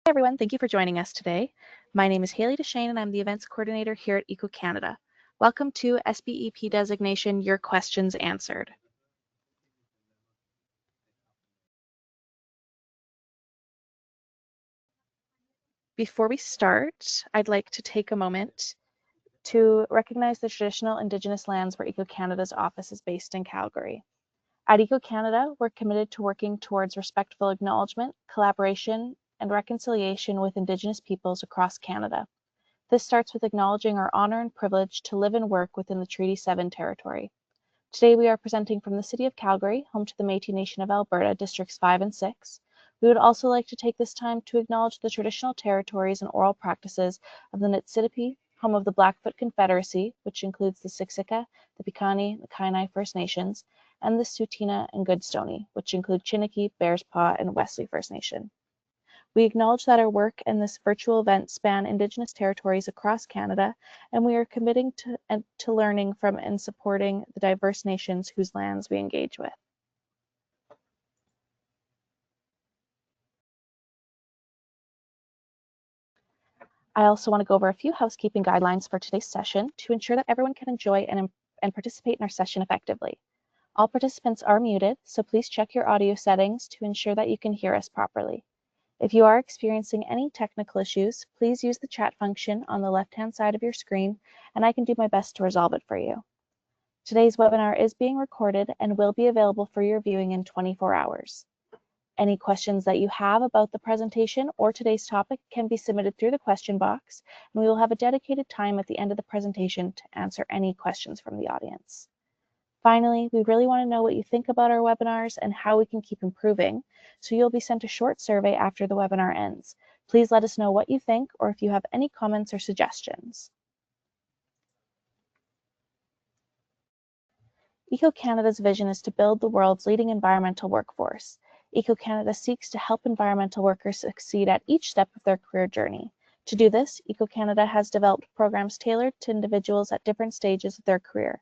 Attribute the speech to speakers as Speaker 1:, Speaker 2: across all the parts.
Speaker 1: Hi everyone, thank you for joining us today. My name is Haley Deshane and I'm the events coordinator here at Eco Canada. Welcome to SBEP Designation, Your Questions Answered. Before we start, I'd like to take a moment to recognize the traditional Indigenous lands where Eco Canada's office is based in Calgary. At Eco Canada, we're committed to working towards respectful acknowledgement, collaboration, and reconciliation with Indigenous peoples across Canada. This starts with acknowledging our honor and privilege to live and work within the Treaty 7 territory. Today we are presenting from the City of Calgary, home to the Métis Nation of Alberta, Districts 5 and 6. We would also like to take this time to acknowledge the traditional territories and oral practices of the Niitsitapi, home of the Blackfoot Confederacy, which includes the Siksika, the Piikani, the Kainai First Nations, and the Tsuut'ina and Goodstoney, which include Chiniki, Bearspaw, and Wesley First Nation. We acknowledge that our work and this virtual event span Indigenous territories across Canada, and we are committing to learning from and supporting the diverse nations whose lands we engage with. I also want to go over a few housekeeping guidelines for today's session to ensure that everyone can enjoy and participate in our session effectively. All participants are muted, so please check your audio settings to ensure that you can hear us properly. If you are experiencing any technical issues, please use the chat function on the left-hand side of your screen, and I can do my best to resolve it for you. Today's webinar is being recorded and will be available for your viewing in 24 hours. Any questions that you have about the presentation or today's topic can be submitted through the question box, and we will have a dedicated time at the end of the presentation to answer any questions from the audience. Finally, we really want to know what you think about our webinars and how we can keep improving, so you'll be sent a short survey after the webinar ends. Please let us know what you think or if you have any comments or suggestions. Eco Canada's vision is to build the world's leading environmental workforce. Eco Canada seeks to help environmental workers succeed at each step of their career journey. To do this, Eco Canada has developed programs tailored to individuals at different stages of their career.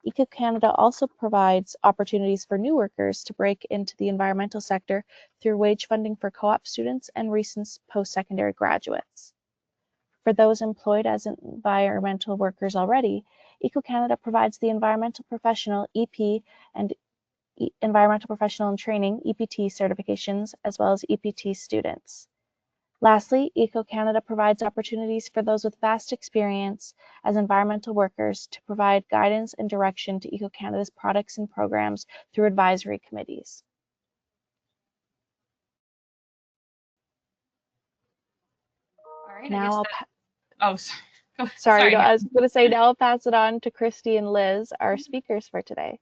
Speaker 1: Eco Canada also provides opportunities for new workers to break into the environmental sector through wage funding for co-op students and recent post-secondary graduates. For those employed as environmental workers already, Eco Canada provides the Environmental Professional EP and Environmental Professional in Training EPT certifications, as well as EPT students. Lastly, Eco Canada provides opportunities for those with vast experience as environmental workers to provide guidance and direction to Eco Canada's products and programs through advisory committees.
Speaker 2: All right.
Speaker 1: Now
Speaker 2: Sorry.
Speaker 1: No, I was going to say now I'll pass it on to Christy and Liz, our speakers for today.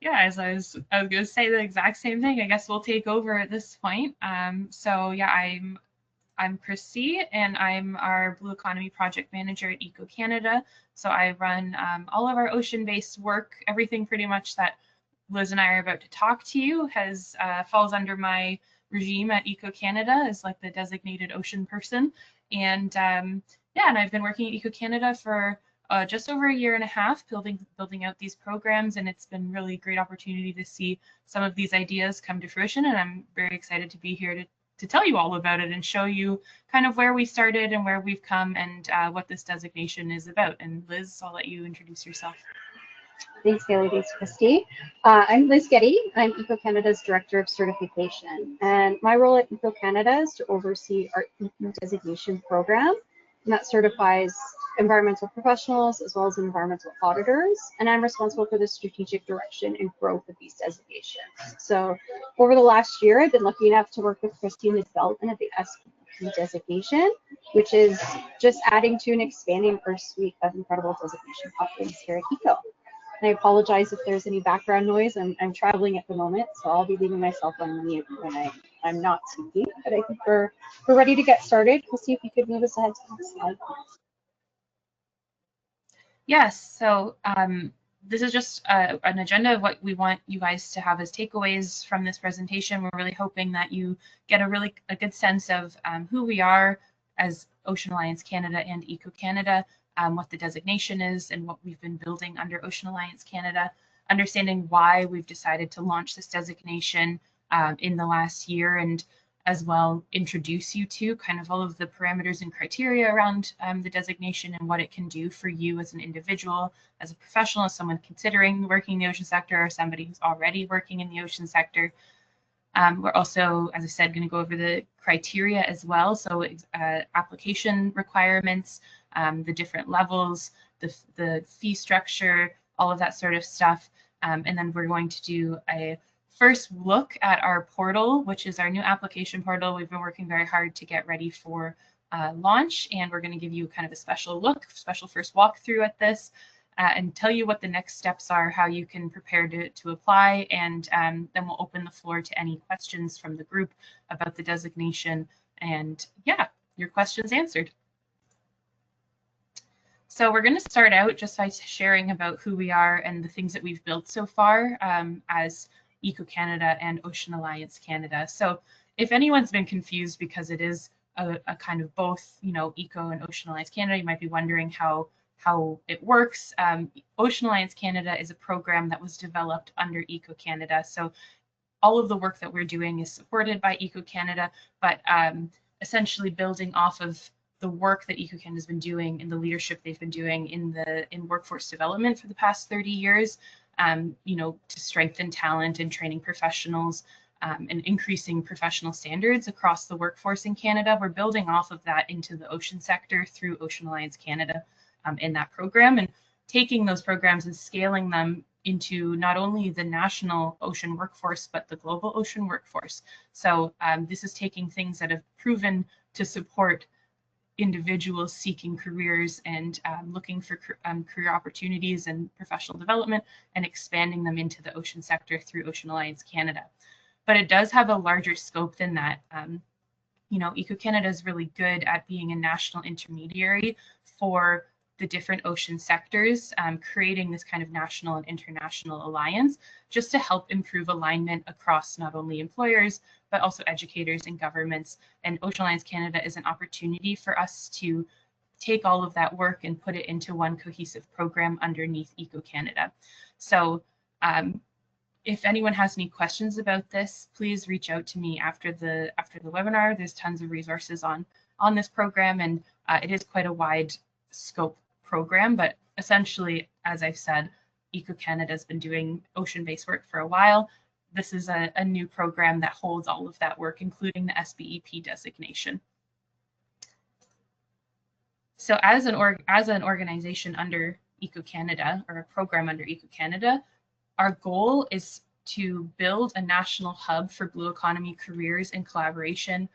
Speaker 2: Yeah, as I was going to say the exact same thing. I guess we'll take over at this point. So yeah, I'm Christy, and I'm our Blue Economy Project Manager at Eco Canada. So I run all of our ocean-based work. Everything pretty much that Liz and I are about to talk to you falls under my regime at Eco Canada as like the designated ocean person. And yeah, and I've been working at Eco Canada for just over a year and a half, building out these programs, and it's been really great opportunity to see some of these ideas come to fruition. And I'm very excited to be here to tell you all about it and show you kind of where we started and where we've come and what this designation is about. And Liz, I'll let you introduce yourself.
Speaker 3: Thanks, Haley. Thanks, Christy. I'm Liz Getty. I'm Eco Canada's Director of Certification. And my role at Eco Canada is to oversee our EP designation program. And that certifies environmental professionals as well as environmental auditors. And I'm responsible for the strategic direction and growth of these designations. So over the last year, I've been lucky enough to work with Christy in the development of the SBEP designation, which is just adding to and expanding our suite of incredible designation offerings here at Eco. And I apologize if there's any background noise. I'm traveling at the moment, so I'll be leaving myself on mute when I'm not speaking. But I think we're ready to get started. We'll see if you could move us ahead to the next slide.
Speaker 2: Yes, so this is just an agenda of what we want you guys to have as takeaways from this presentation. We're really hoping that you get a good sense of who we are as Ocean Alliance Canada and Eco Canada, what the designation is and what we've been building under Ocean Alliance Canada, understanding why we've decided to launch this designation in the last year, and as well introduce you to kind of all of the parameters and criteria around the designation and what it can do for you as an individual, as a professional, as someone considering working in the ocean sector, or somebody who's already working in the ocean sector. We're also, as I said, going to go over the criteria as well. So application requirements, the different levels, the fee structure, all of that sort of stuff. And then we're going to do a first look at our portal, which is our new application portal. We've been working very hard to get ready for launch, and we're going to give you kind of a special first walkthrough at this, and tell you what the next steps are, how you can prepare to apply, and then we'll open the floor to any questions from the group about the designation, and yeah, your questions answered. So we're going to start out just by sharing about who we are and the things that we've built so far as Eco Canada and Ocean Alliance Canada. So if anyone's been confused, because it is a kind of both, you know, Eco and Ocean Alliance Canada, you might be wondering how it works. Ocean Alliance Canada is a program that was developed under Eco Canada. So all of the work that we're doing is supported by Eco Canada, but essentially building off of the work that Eco Canada has been doing and the leadership they've been doing in workforce development for the past 30 years, you know, to strengthen talent and training professionals and increasing professional standards across the workforce in Canada. We're building off of that into the ocean sector through Ocean Alliance Canada in that program, and taking those programs and scaling them into not only the national ocean workforce, but the global ocean workforce. So this is taking things that have proven to support individuals seeking careers and looking for career opportunities and professional development, and expanding them into the ocean sector through Ocean Alliance Canada. But it does have a larger scope than that. You know, Eco Canada is really good at being a national intermediary for the different ocean sectors, creating this kind of national and international alliance just to help improve alignment across not only employers, but also educators and governments. And Ocean Alliance Canada is an opportunity for us to take all of that work and put it into one cohesive program underneath Eco Canada. So if anyone has any questions about this, please reach out to me after the webinar. There's tons of resources on this program, and it is quite a wide scope program, but essentially, as I've said, Eco Canada has been doing ocean-based work for a while. This is a new program that holds all of that work, including the SBEP designation. So as an organization under Eco Canada, or a program under Eco Canada, our goal is to build a national hub for blue economy careers and collaboration,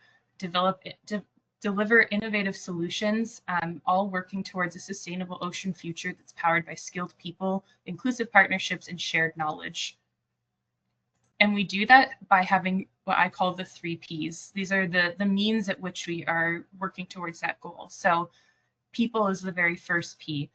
Speaker 2: deliver innovative solutions, all working towards a sustainable ocean future that's powered by skilled people, inclusive partnerships, and shared knowledge. And we do that by having what I call the 3 Ps. These are the means at which we are working towards that goal. So people is the very first P.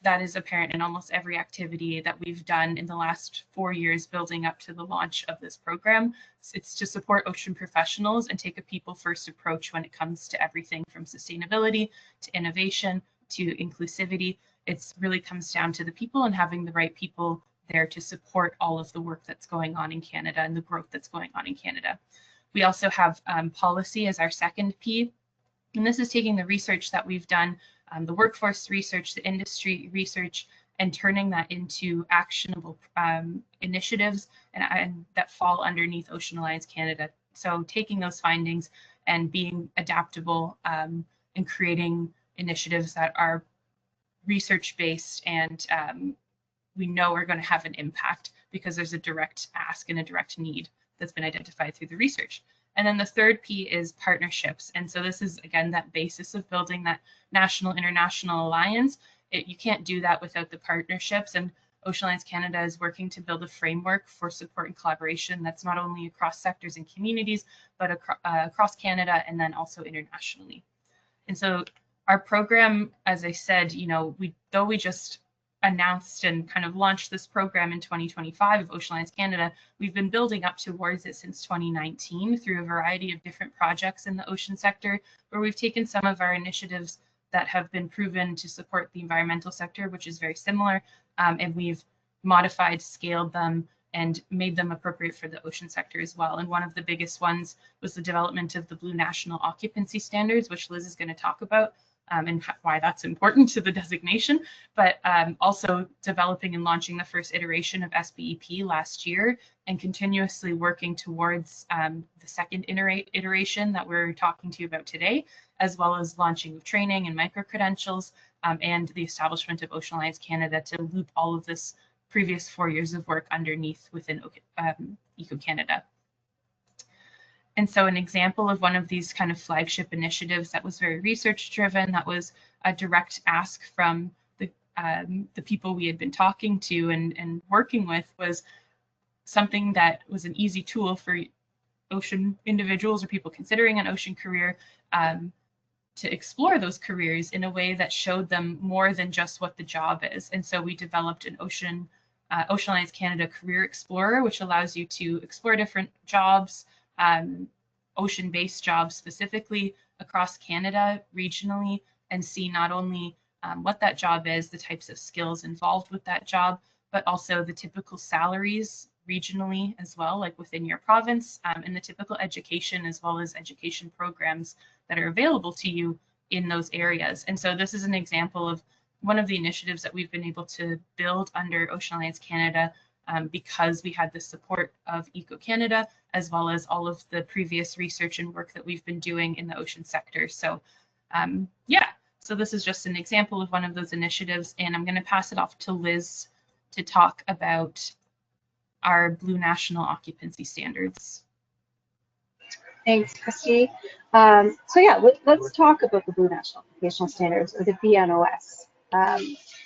Speaker 2: That is apparent in almost every activity that we've done in the last 4 years building up to the launch of this program. It's to support ocean professionals and take a people-first approach when it comes to everything from sustainability to innovation to inclusivity. It really comes down to the people and having the right people there to support all of the work that's going on in Canada and the growth that's going on in Canada. We also have policy as our second P, and this is taking the research that we've done, the workforce research, the industry research, and turning that into actionable initiatives and that fall underneath Ocean Alliance Canada. So taking those findings and being adaptable and creating initiatives that are research-based and we know are going to have an impact because there's a direct ask and a direct need that's been identified through the research. And then the third P is partnerships. And so this is, again, that basis of building that national international alliance. You can't do that without the partnerships. And Ocean Alliance Canada is working to build a framework for support and collaboration that's not only across sectors and communities, but across Canada and then also internationally. And so our program, as I said, you know, though we just announced and kind of launched this program in 2025 of Ocean Alliance Canada, we've been building up towards it since 2019 through a variety of different projects in the ocean sector, where we've taken some of our initiatives that have been proven to support the environmental sector, which is very similar, and we've modified, scaled them, and made them appropriate for the ocean sector as well. And one of the biggest ones was the development of the Blue National Occupancy Standards, which Liz is going to talk about, and why that's important to the designation, but also developing and launching the first iteration of SBEP last year, and continuously working towards the second iteration that we're talking to you about today, as well as launching of training and micro-credentials, and the establishment of Ocean Alliance Canada to loop all of this previous 4 years of work underneath within Eco Canada. And so an example of one of these kind of flagship initiatives that was very research driven, that was a direct ask from the people we had been talking to and working with, was something that was an easy tool for ocean individuals or people considering an ocean career to explore those careers in a way that showed them more than just what the job is. And so we developed an Ocean Alliance Canada Career Explorer, which allows you to explore different jobs, ocean-based jobs specifically across Canada regionally, and see not only what that job is, the types of skills involved with that job, but also the typical salaries regionally as well, like within your province, and the typical education as well as education programs that are available to you in those areas. And so this is an example of one of the initiatives that we've been able to build under Ocean Alliance Canada, because we had the support of Eco Canada, as well as all of the previous research and work that we've been doing in the ocean sector. So yeah, so this is just an example of one of those initiatives, and I'm going to pass it off to Liz to talk about our Blue National Occupancy Standards.
Speaker 3: Thanks, Christy. So yeah, let's talk about the Blue National Occupational Standards, or the BNOS.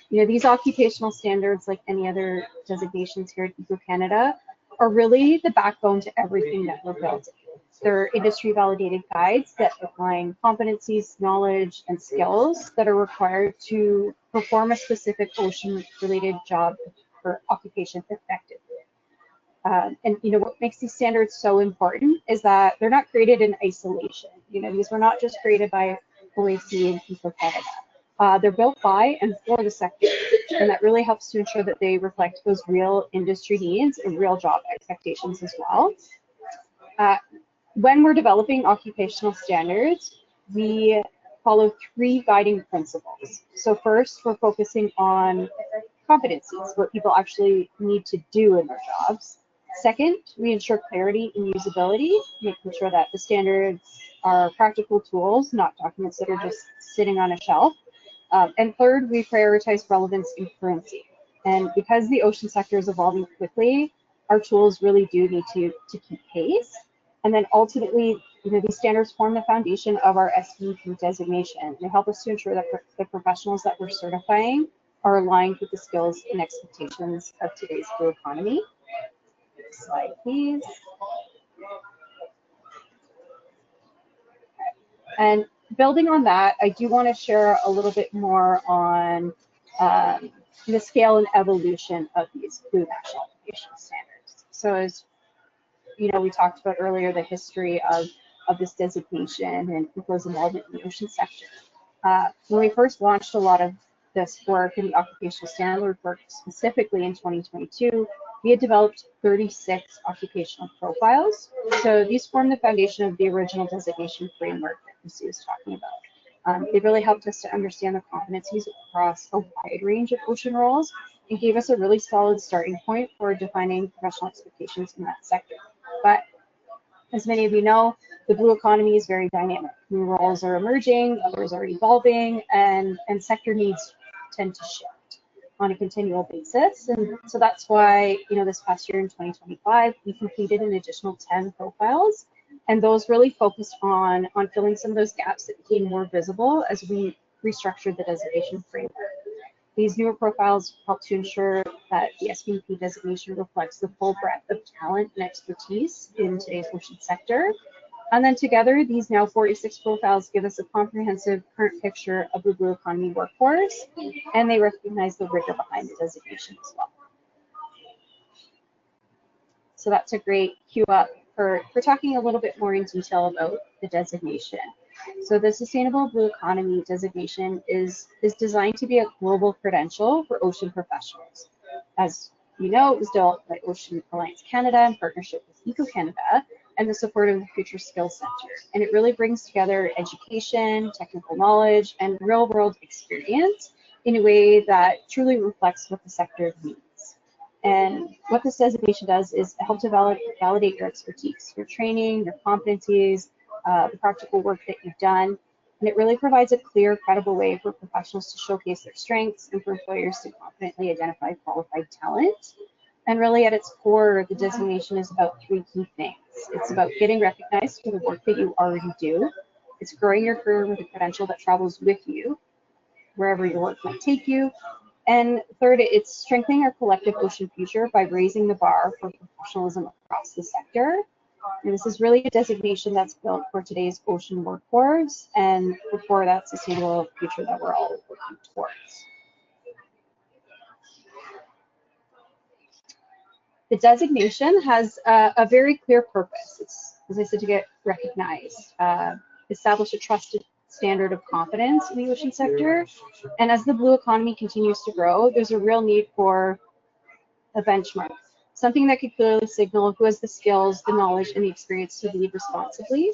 Speaker 3: You know, these occupational standards, like any other designations here at Eco Canada, are really the backbone to everything that we're building. They're industry validated guides that define competencies, knowledge, and skills that are required to perform a specific ocean-related job or occupation effectively. And you know, what makes these standards so important is that they're not created in isolation. You know, these were not just created by OAC and Eco Canada. They're built by and for the sector, and that really helps to ensure that they reflect those real industry needs and real job expectations as well. When we're developing occupational standards, we follow 3 guiding principles. So first, we're focusing on competencies, what people actually need to do in their jobs. Second, we ensure clarity and usability, making sure that the standards are practical tools, not documents that are just sitting on a shelf. And third, we prioritize relevance and currency. And because the ocean sector is evolving quickly, our tools really do need to keep pace. And then ultimately, you know, these standards form the foundation of our SBEP designation. They help us to ensure that the professionals that we're certifying are aligned with the skills and expectations of today's blue economy. Next slide, please. And building on that, I do want to share a little bit more on the scale and evolution of these Blue National Occupational Standards. So as you know, we talked about earlier the history of this designation and people's involvement in the ocean sector. When we first launched a lot of this work in the occupational standard work specifically in 2022, we had developed 36 occupational profiles. So these form the foundation of the original designation framework that Christy was talking about. They really helped us to understand the competencies across a wide range of ocean roles and gave us a really solid starting point for defining professional expectations in that sector. But as many of you know, the blue economy is very dynamic. New roles are emerging, others are evolving, and sector needs tend to shift on a continual basis. And so that's why, you know, this past year in 2025, we completed an additional 10 profiles, and those really focused on filling some of those gaps that became more visible as we restructured the designation framework. These newer profiles help to ensure that the SBEP designation reflects the full breadth of talent and expertise in today's ocean sector. And then together, these now 46 profiles give us a comprehensive current picture of the blue economy workforce, and they recognize the rigor behind the designation as well. So that's a great cue up for talking a little bit more in detail about the designation. So the Sustainable Blue Economy designation is designed to be a global credential for ocean professionals. As You know, it was developed by Ocean Alliance Canada in partnership with Eco Canada and the support of the Future Skills Center. And it really brings together education, technical knowledge, and real-world experience in a way that truly reflects what the sector needs. And what this designation does is help to validate your expertise, your training, your competencies, the practical work that you've done. And it really provides a clear, credible way for professionals to showcase their strengths and for employers to confidently identify qualified talent. And really at its core, the designation is about three key things. It's about getting recognized for the work that you already do. It's growing your career with a credential that travels with you, wherever your work might take you. And third, it's strengthening our collective ocean future by raising the bar for professionalism across the sector. And this is really a designation that's built for today's ocean workforce and for that sustainable future that we're all working towards. The designation has a very clear purpose. It's, as I said, to get recognized, establish a trusted standard of competence in the ocean sector. And as the blue economy continues to grow, there's a real need for a benchmark, something that could clearly signal who has the skills, the knowledge, and the experience to lead responsibly.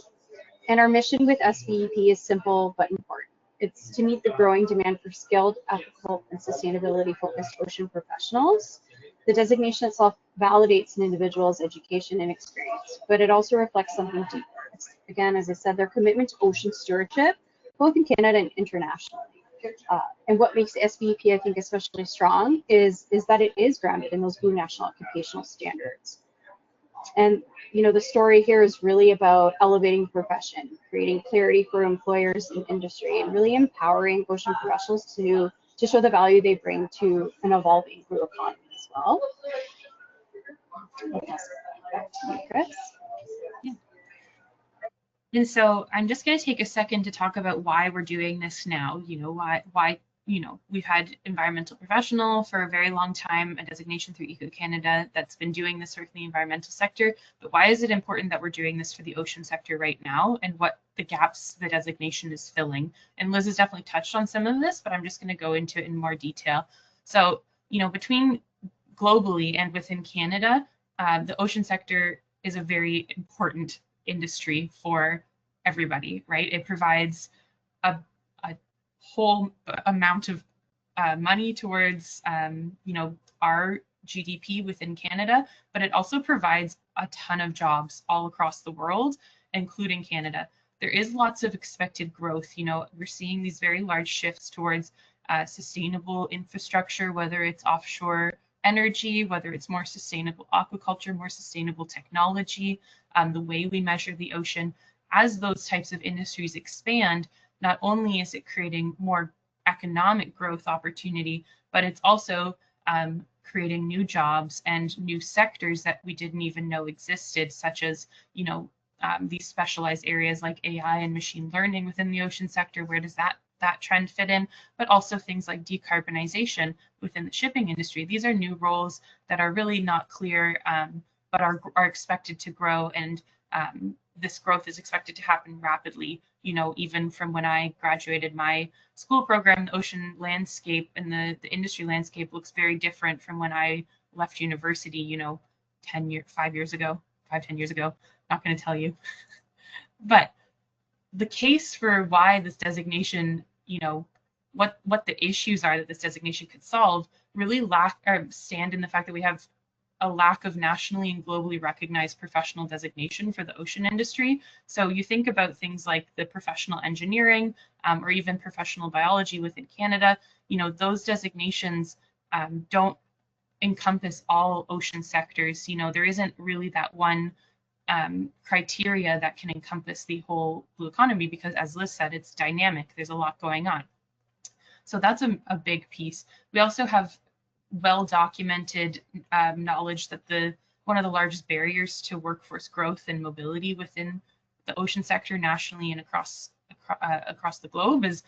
Speaker 3: And our mission with SBEP is simple but important. It's to meet the growing demand for skilled, ethical, and sustainability-focused ocean professionals. The designation itself validates an individual's education and experience, but it also reflects something deeper. It's, again, as I said, their commitment to ocean stewardship, both in Canada and internationally. And what makes SBEP, I think, especially strong is that it is grounded in those blue national occupational standards. And, you know, the story here is really about elevating the profession, creating clarity for employers and industry, and really empowering ocean professionals to show the value they bring to an evolving blue economy as well. Back to you, Chris.
Speaker 2: Yeah. And so I'm just going to take a second to talk about why we're doing this now. You know, why you know, we've had environmental professional for a very long time, a designation through Eco Canada that's been doing this work in the environmental sector. But why is it important that we're doing this for the ocean sector right now, and what the gaps the designation is filling? And Liz has definitely touched on some of this, but I'm just going to go into it in more detail. So, you know, between globally and within Canada, the ocean sector is a very important industry for everybody, right? It provides a whole amount of money towards, you know, our GDP within Canada, but it also provides a ton of jobs all across the world, including Canada. There is lots of expected growth. You know, we're seeing these very large shifts towards sustainable infrastructure, whether it's offshore energy, whether it's more sustainable aquaculture, more sustainable technology, the way we measure the ocean. As those types of industries expand, not only is it creating more economic growth opportunity, but it's also creating new jobs and new sectors that we didn't even know existed, such as, you know, these specialized areas like AI and machine learning within the ocean sector. Where does that trend fit in? But also things like decarbonization within the shipping industry. These are new roles that are really not clear, but are expected to grow, and this growth is expected to happen rapidly. You know, even from when I graduated my school program, the ocean landscape and the industry landscape looks very different from when I left university, you know, 10 years ago, 10 years ago. Not going to tell you. But the case for why this designation, you know, what the issues are that this designation could solve really stand in the fact that we have a lack of nationally and globally recognized professional designation for the ocean industry. So you think about things like the professional engineering or even professional biology within Canada, you know, those designations don't encompass all ocean sectors. You know, there isn't really that one criteria that can encompass the whole blue economy, because as Liz said, it's dynamic. There's a lot going on. So that's a big piece. We also have well-documented knowledge that one of the largest barriers to workforce growth and mobility within the ocean sector nationally and across the globe is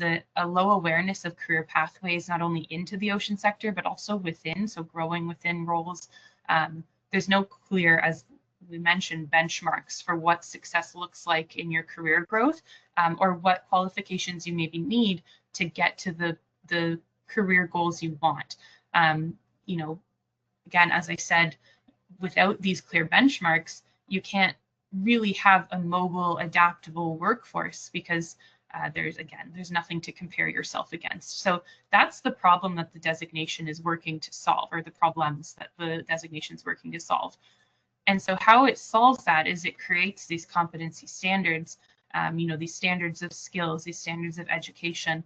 Speaker 2: a low awareness of career pathways, not only into the ocean sector, but also within, so growing within roles. There's no clear, as we mentioned, benchmarks for what success looks like in your career growth, or what qualifications you maybe need to get to the career goals you want. You know, again, as I said, without these clear benchmarks, you can't really have a mobile, adaptable workforce because there's nothing to compare yourself against. So that's the problem that the designation is working to solve, or the problems that the designation is working to solve. And so how it solves that is it creates these competency standards, these standards of skills, these standards of education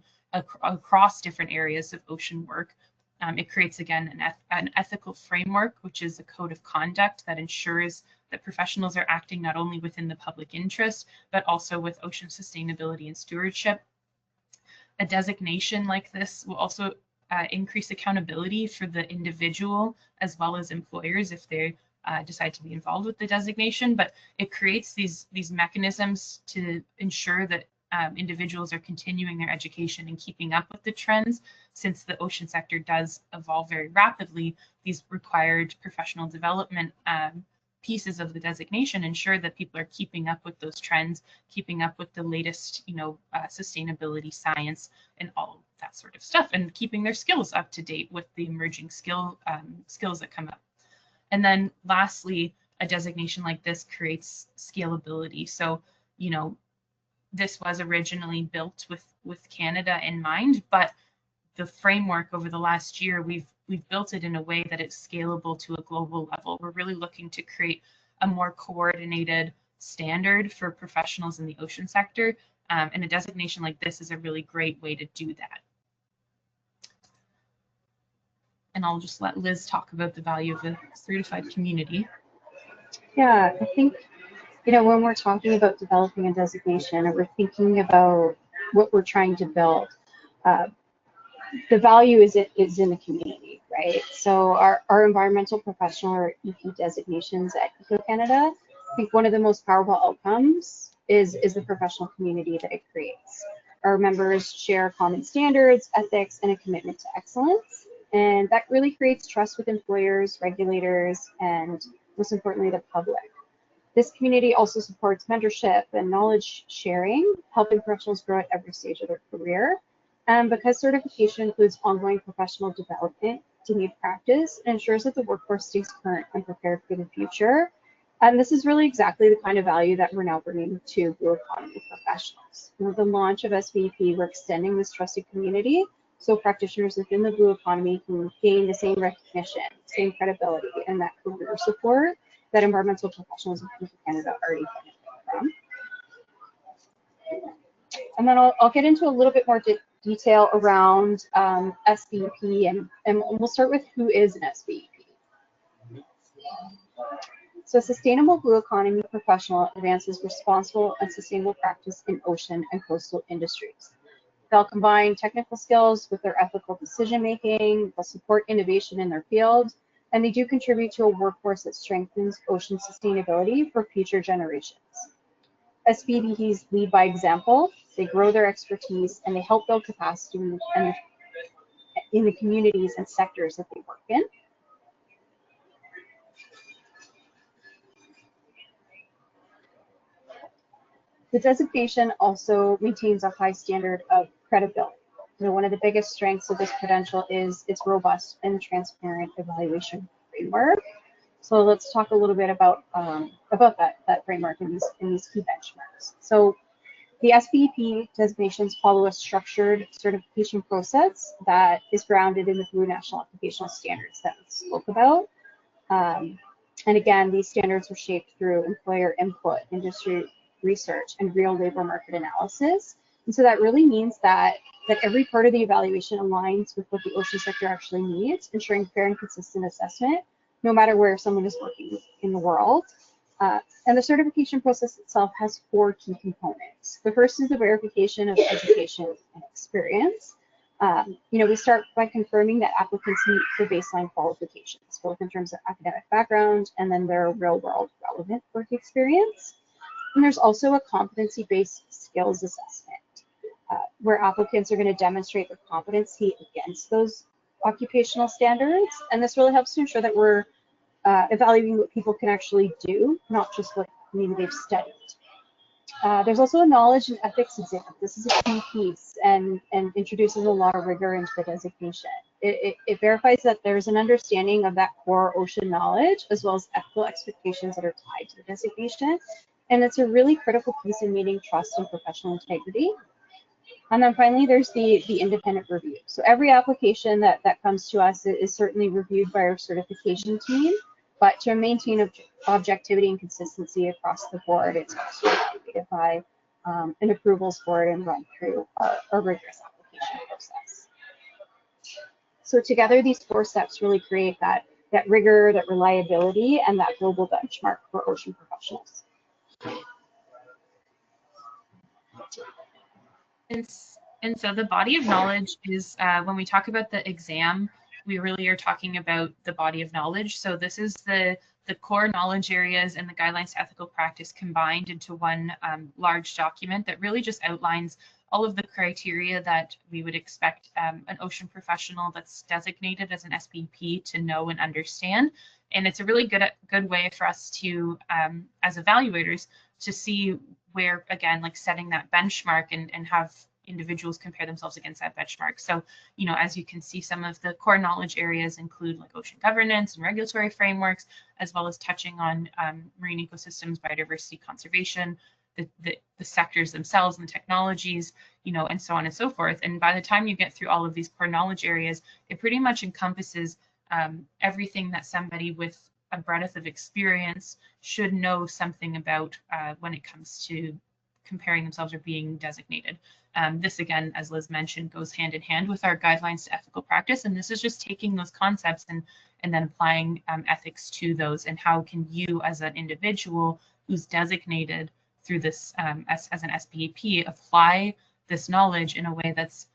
Speaker 2: across different areas of ocean work. It creates, again, an ethical framework, which is a code of conduct that ensures that professionals are acting not only within the public interest, but also with ocean sustainability and stewardship. A designation like this will also increase accountability for the individual as well as employers if they decide to be involved with the designation, but it creates these mechanisms to ensure that individuals are continuing their education and keeping up with the trends. Since the ocean sector does evolve very rapidly, these required professional development pieces of the designation ensure that people are keeping up with those trends, keeping up with the latest, sustainability science and all that sort of stuff, and keeping their skills up to date with the emerging skills that come up. And then lastly, a designation like this creates scalability. So, this was originally built with Canada in mind, but the framework over the last year, we've built it in a way that it's scalable to a global level. We're really looking to create a more coordinated standard for professionals in the ocean sector, and a designation like this is a really great way to do that. And I'll just let Liz talk about the value of a certified community.
Speaker 3: Yeah, I think, when we're talking about developing a designation, or we're thinking about what we're trying to build, the value is in the community, right? So our environmental professional, or EP designations at EcoCanada, I think one of the most powerful outcomes is the professional community that it creates. Our members share common standards, ethics, and a commitment to excellence. And that really creates trust with employers, regulators, and most importantly, the public. This community also supports mentorship and knowledge sharing, helping professionals grow at every stage of their career. And because certification includes ongoing professional development, continued practice, it ensures that the workforce stays current and prepared for the future. And this is really exactly the kind of value that we're now bringing to blue economy professionals. With the launch of SBEP, we're extending this trusted community so practitioners within the blue economy can gain the same recognition, same credibility, and that career support that environmental professionals in Canada already benefit from. And then I'll get into a little bit more detail around SBEP, and we'll start with who is an SBEP. So a sustainable blue economy professional advances responsible and sustainable practice in ocean and coastal industries. They'll combine technical skills with their ethical decision making, they'll support innovation in their field, and they do contribute to a workforce that strengthens ocean sustainability for future generations. SBEPs lead by example, they grow their expertise, and they help build capacity in the communities and sectors that they work in. The designation also maintains a high standard of credibility. One of the biggest strengths of this credential is its robust and transparent evaluation framework. So let's talk a little bit about that framework and these key benchmarks. So the SBEP designations follow a structured certification process that is grounded in the Blue National Occupational Standards that we spoke about. And again, these standards were shaped through employer input, industry research, and real labor market analysis. And so that really means that every part of the evaluation aligns with what the ocean sector actually needs, ensuring fair and consistent assessment, no matter where someone is working in the world. And the certification process itself has 4 key components. The first is the verification of education and experience. We start by confirming that applicants meet the baseline qualifications, both in terms of academic background and then their real-world relevant work experience. And there's also a competency-based skills assessment, where applicants are going to demonstrate their competency against those occupational standards. And this really helps to ensure that we're evaluating what people can actually do, not just what maybe they've studied. There's also a knowledge and ethics exam. This is a key piece and introduces a lot of rigor into the designation. It verifies that there's an understanding of that core ocean knowledge as well as ethical expectations that are tied to the designation. And it's a really critical piece in meeting trust and professional integrity. And then finally, there's the independent review. So every application that comes to us is certainly reviewed by our certification team, but to maintain objectivity and consistency across the board, it's also evaluated by an approvals board and run through a rigorous application process. So together, these 4 steps really create that rigor, that reliability, and that global benchmark for ocean professionals.
Speaker 2: And so the body of knowledge is, when we talk about the exam, we really are talking about the body of knowledge. So this is the core knowledge areas and the guidelines to ethical practice combined into one large document that really just outlines all of the criteria that we would expect an ocean professional that's designated as an SBEP to know and understand. And it's a really good way for us to, as evaluators, to see where, again, like setting that benchmark and have individuals compare themselves against that benchmark. So, you know, as you can see, some of the core knowledge areas include like ocean governance and regulatory frameworks, as well as touching on marine ecosystems, biodiversity conservation, the sectors themselves and the technologies, you know, and so on and so forth. And by the time you get through all of these core knowledge areas, it pretty much encompasses everything that somebody with a breadth of experience should know something about when it comes to comparing themselves or being designated. This, again, as Liz mentioned, goes hand in hand with our guidelines to ethical practice. And this is just taking those concepts and then applying ethics to those. And how can you, as an individual who's designated through this as an SBEP, apply this knowledge in a way that's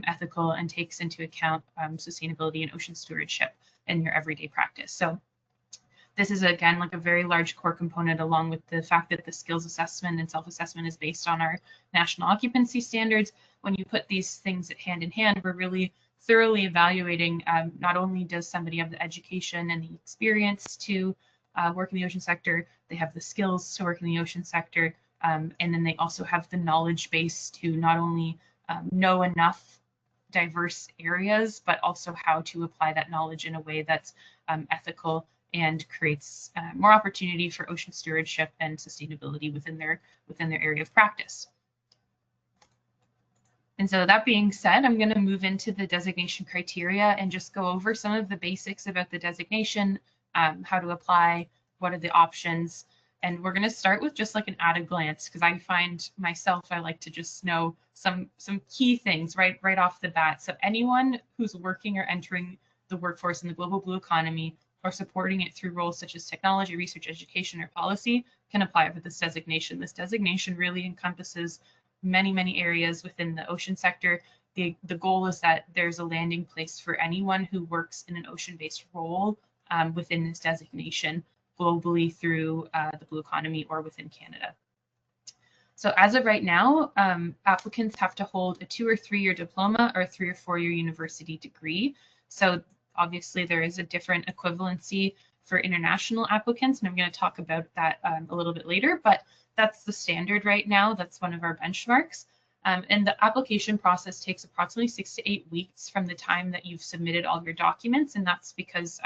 Speaker 2: ethical and takes into account sustainability and ocean stewardship in your everyday practice. So this is, again, like a very large core component, along with the fact that the skills assessment and self-assessment is based on our national occupancy standards. When you put these things hand in hand, we're really thoroughly evaluating not only does somebody have the education and the experience to work in the ocean sector, they have the skills to work in the ocean sector, and then they also have the knowledge base to not only know enough diverse areas, but also how to apply that knowledge in a way that's ethical and creates more opportunity for ocean stewardship and sustainability within their area of practice. And so that being said, I'm going to move into the designation criteria and just go over some of the basics about the designation, how to apply, what are the options. And we're going to start with just like an at a glance, because I find myself, I like to just know some key things right off the bat. So anyone who's working or entering the workforce in the global blue economy or supporting it through roles such as technology, research, education, or policy can apply for this designation. This designation really encompasses many areas within the ocean sector. The goal is that there's a landing place for anyone who works in an ocean-based role within this designation globally through the blue economy or within Canada. So as of right now, applicants have to hold a 2 or 3 year diploma or a 3 or 4 year university degree. So obviously, there is a different equivalency for international applicants, and I'm going to talk about that a little bit later, but that's the standard right now. That's one of our benchmarks. And the application process takes approximately 6 to 8 weeks from the time that you've submitted all your documents, and that's because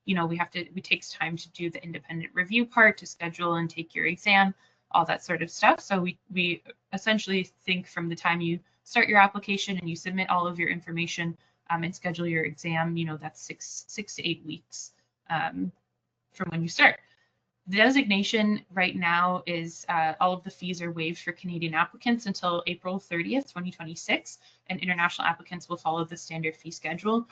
Speaker 2: you know, it takes time to do the independent review part, to schedule and take your exam, all that sort of stuff. So we essentially think from the time you start your application and you submit all of your information and schedule your exam, you know, that's six to 8 weeks from when you start. The designation right now is all of the fees are waived for Canadian applicants until April 30th, 2026, and international applicants will follow the standard fee schedule.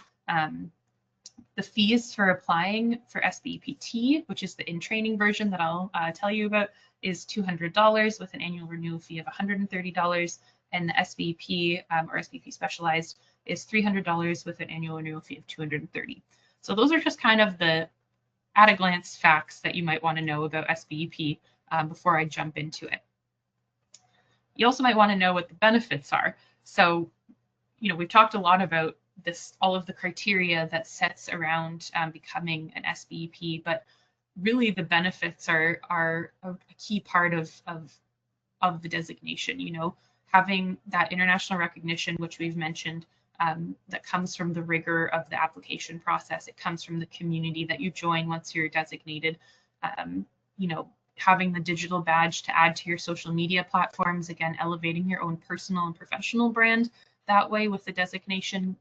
Speaker 2: The fees for applying for SBEPT, which is the in-training version that I'll tell you about, is $200 with an annual renewal fee of $130, and the SBEP or SBEP Specialized is $300 with an annual renewal fee of $230. So those are just kind of the at a glance facts that you might want to know about SBEP before I jump into it. You also might want to know what the benefits are. So, you know, we've talked a lot about this, all of the criteria that sets around becoming an SBEP, but really the benefits are a key part of the designation. You know, having that international recognition, which we've mentioned, that comes from the rigor of the application process. It comes from the community that you join once you're designated. You know, having the digital badge to add to your social media platforms, again, elevating your own personal and professional brand that way with the designation.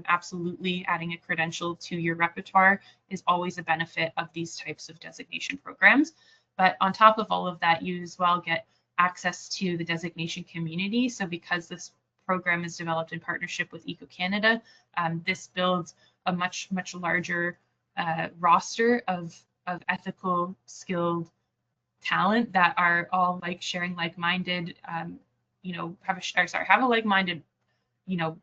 Speaker 2: Absolutely adding a credential to your repertoire is always a benefit of these types of designation programs. But on top of all of that, you as well get access to the designation community. So because this program is developed in partnership with EcoCanada, this builds a much larger roster of ethical, skilled talent that are all like sharing like-minded, you know, have a like-minded, you know,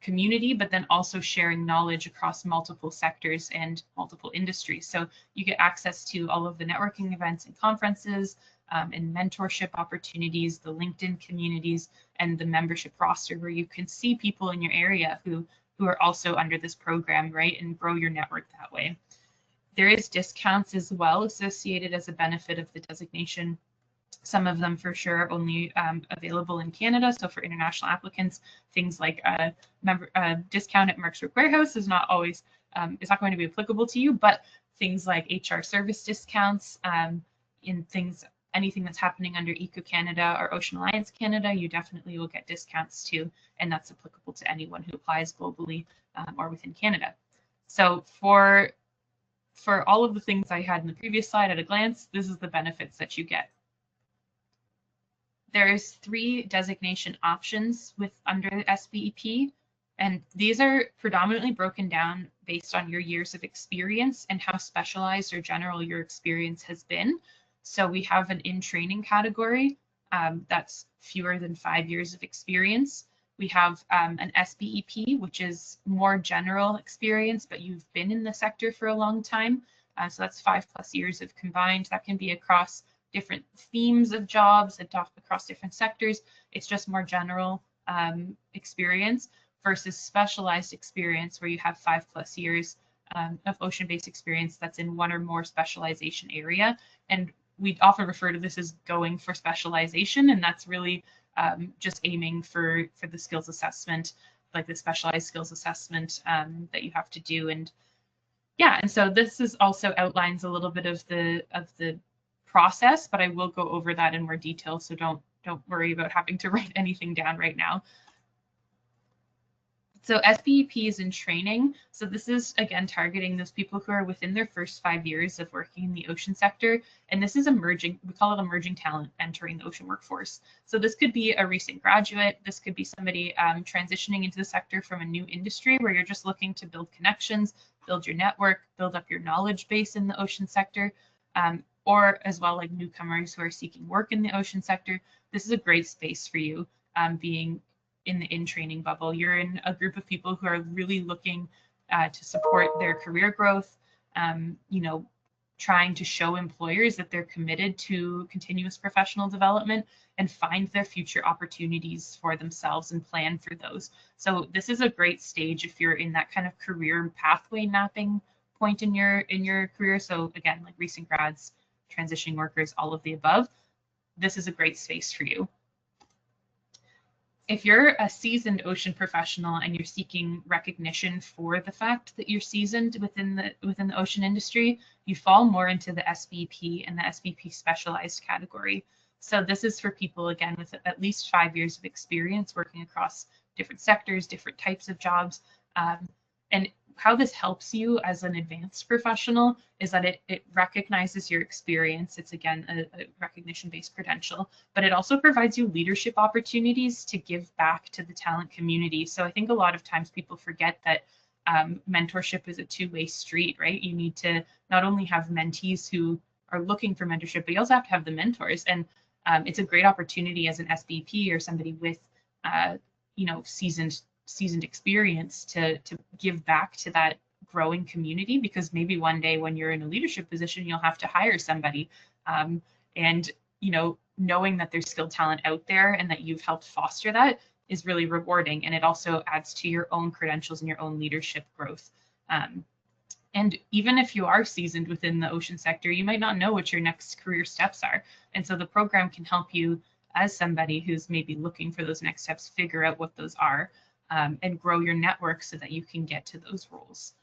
Speaker 2: community, but then also sharing knowledge across multiple sectors and multiple industries. So you get access to all of the networking events and conferences, and mentorship opportunities, the LinkedIn communities, and the membership roster where you can see people in your area who are also under this program, right, and grow your network that way. There is discounts as well associated as a benefit of the designation. Some of them for sure only available in Canada. So for international applicants, things like a discount at Merck's Work Warehouse is not always, it's not going to be applicable to you, but things like HR service discounts, in things, anything that's happening under EcoCanada or Ocean Alliance Canada, you definitely will get discounts too, and that's applicable to anyone who applies globally or within Canada. So for all of the things I had in the previous slide at a glance, this is the benefits that you get. There's 3 designation options under the SBEP, and these are predominantly broken down based on your years of experience and how specialized or general your experience has been. So we have an in-training category that's fewer than 5 years of experience. We have an SBEP, which is more general experience, but you've been in the sector for a long time. So that's 5+ years of combined. That can be across different themes of jobs and across different sectors. It's just more general experience versus specialized experience where you have 5+ years of ocean-based experience that's in one or more specialization area. And we often refer to this as going for specialization, and that's really just aiming for the skills assessment, like the specialized skills assessment that you have to do. And yeah, and so this is also outlines a little bit of the process, but I will go over that in more detail, so don't worry about having to write anything down right now. So SBEP is in training. So this is, again, targeting those people who are within their first 5 years of working in the ocean sector. And this is emerging, we call it emerging talent entering the ocean workforce. So this could be a recent graduate. This could be somebody transitioning into the sector from a new industry where you're just looking to build connections, build your network, build up your knowledge base in the ocean sector, or as well like newcomers who are seeking work in the ocean sector. This is a great space for you, being in the in-training bubble. You're in a group of people who are really looking to support their career growth, you know, trying to show employers that they're committed to continuous professional development and find their future opportunities for themselves and plan for those. So this is a great stage if you're in that kind of career pathway mapping point in your career. So again, like recent grads, transitioning workers, all of the above, this is a great space for you. If you're a seasoned ocean professional and you're seeking recognition for the fact that you're seasoned within the ocean industry, you fall more into the SBEP and the SBEP specialized category. So this is for people, again, with at least 5 years of experience working across different sectors, different types of jobs. And how this helps you as an advanced professional is that it recognizes your experience. It's, again, a recognition-based credential, but it also provides you leadership opportunities to give back to the talent community. So I think a lot of times people forget that mentorship is a two-way street, right? You need to not only have mentees who are looking for mentorship, but you also have to have the mentors. And it's a great opportunity as an SBP or somebody with, you know, seasoned experience to give back to that growing community, because maybe one day when you're in a leadership position, you'll have to hire somebody. And, you know, knowing that there's skilled talent out there and that you've helped foster that is really rewarding. And it also adds to your own credentials and your own leadership growth. And even if you are seasoned within the ocean sector, you might not know what your next career steps are. And so the program can help you as somebody who's maybe looking for those next steps, figure out what those are. and grow your network so that you can get to those roles.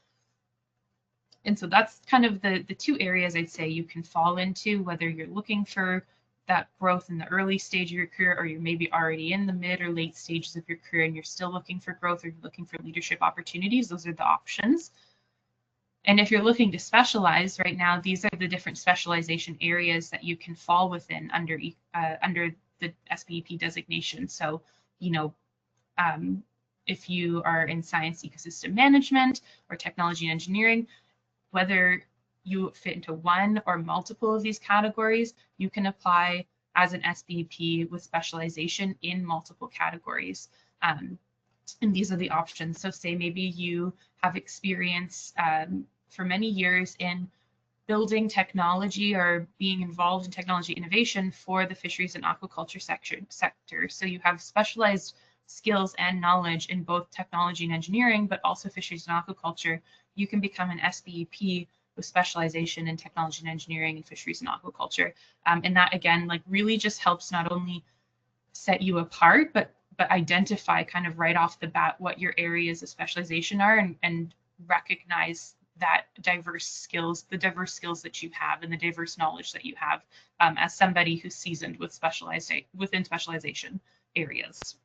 Speaker 2: And so that's kind of the two areas I'd say you can fall into, whether you're looking for that growth in the early stage of your career, or you're maybe already in the mid or late stages of your career and you're still looking for growth, or you're looking for leadership opportunities. Those are the options. And if you're looking to specialize right now, these are the different specialization areas that you can fall within under the SBEP designation. So, if you are in science ecosystem management or technology and engineering, whether you fit into one or multiple of these categories, you can apply as an SBEP with specialization in multiple categories. And these are the options. So say maybe you have experience for many years in building technology or being involved in technology innovation for the fisheries and aquaculture sector. So you have specialized skills and knowledge in both technology and engineering, but also fisheries and aquaculture. You can become an SBEP with specialization in technology and engineering and fisheries and aquaculture. And that, again, like really just helps not only set you apart, but identify kind of right off the bat what your areas of specialization are, and recognize that the diverse skills that you have and the diverse knowledge that you have as somebody who's seasoned with within specialization areas.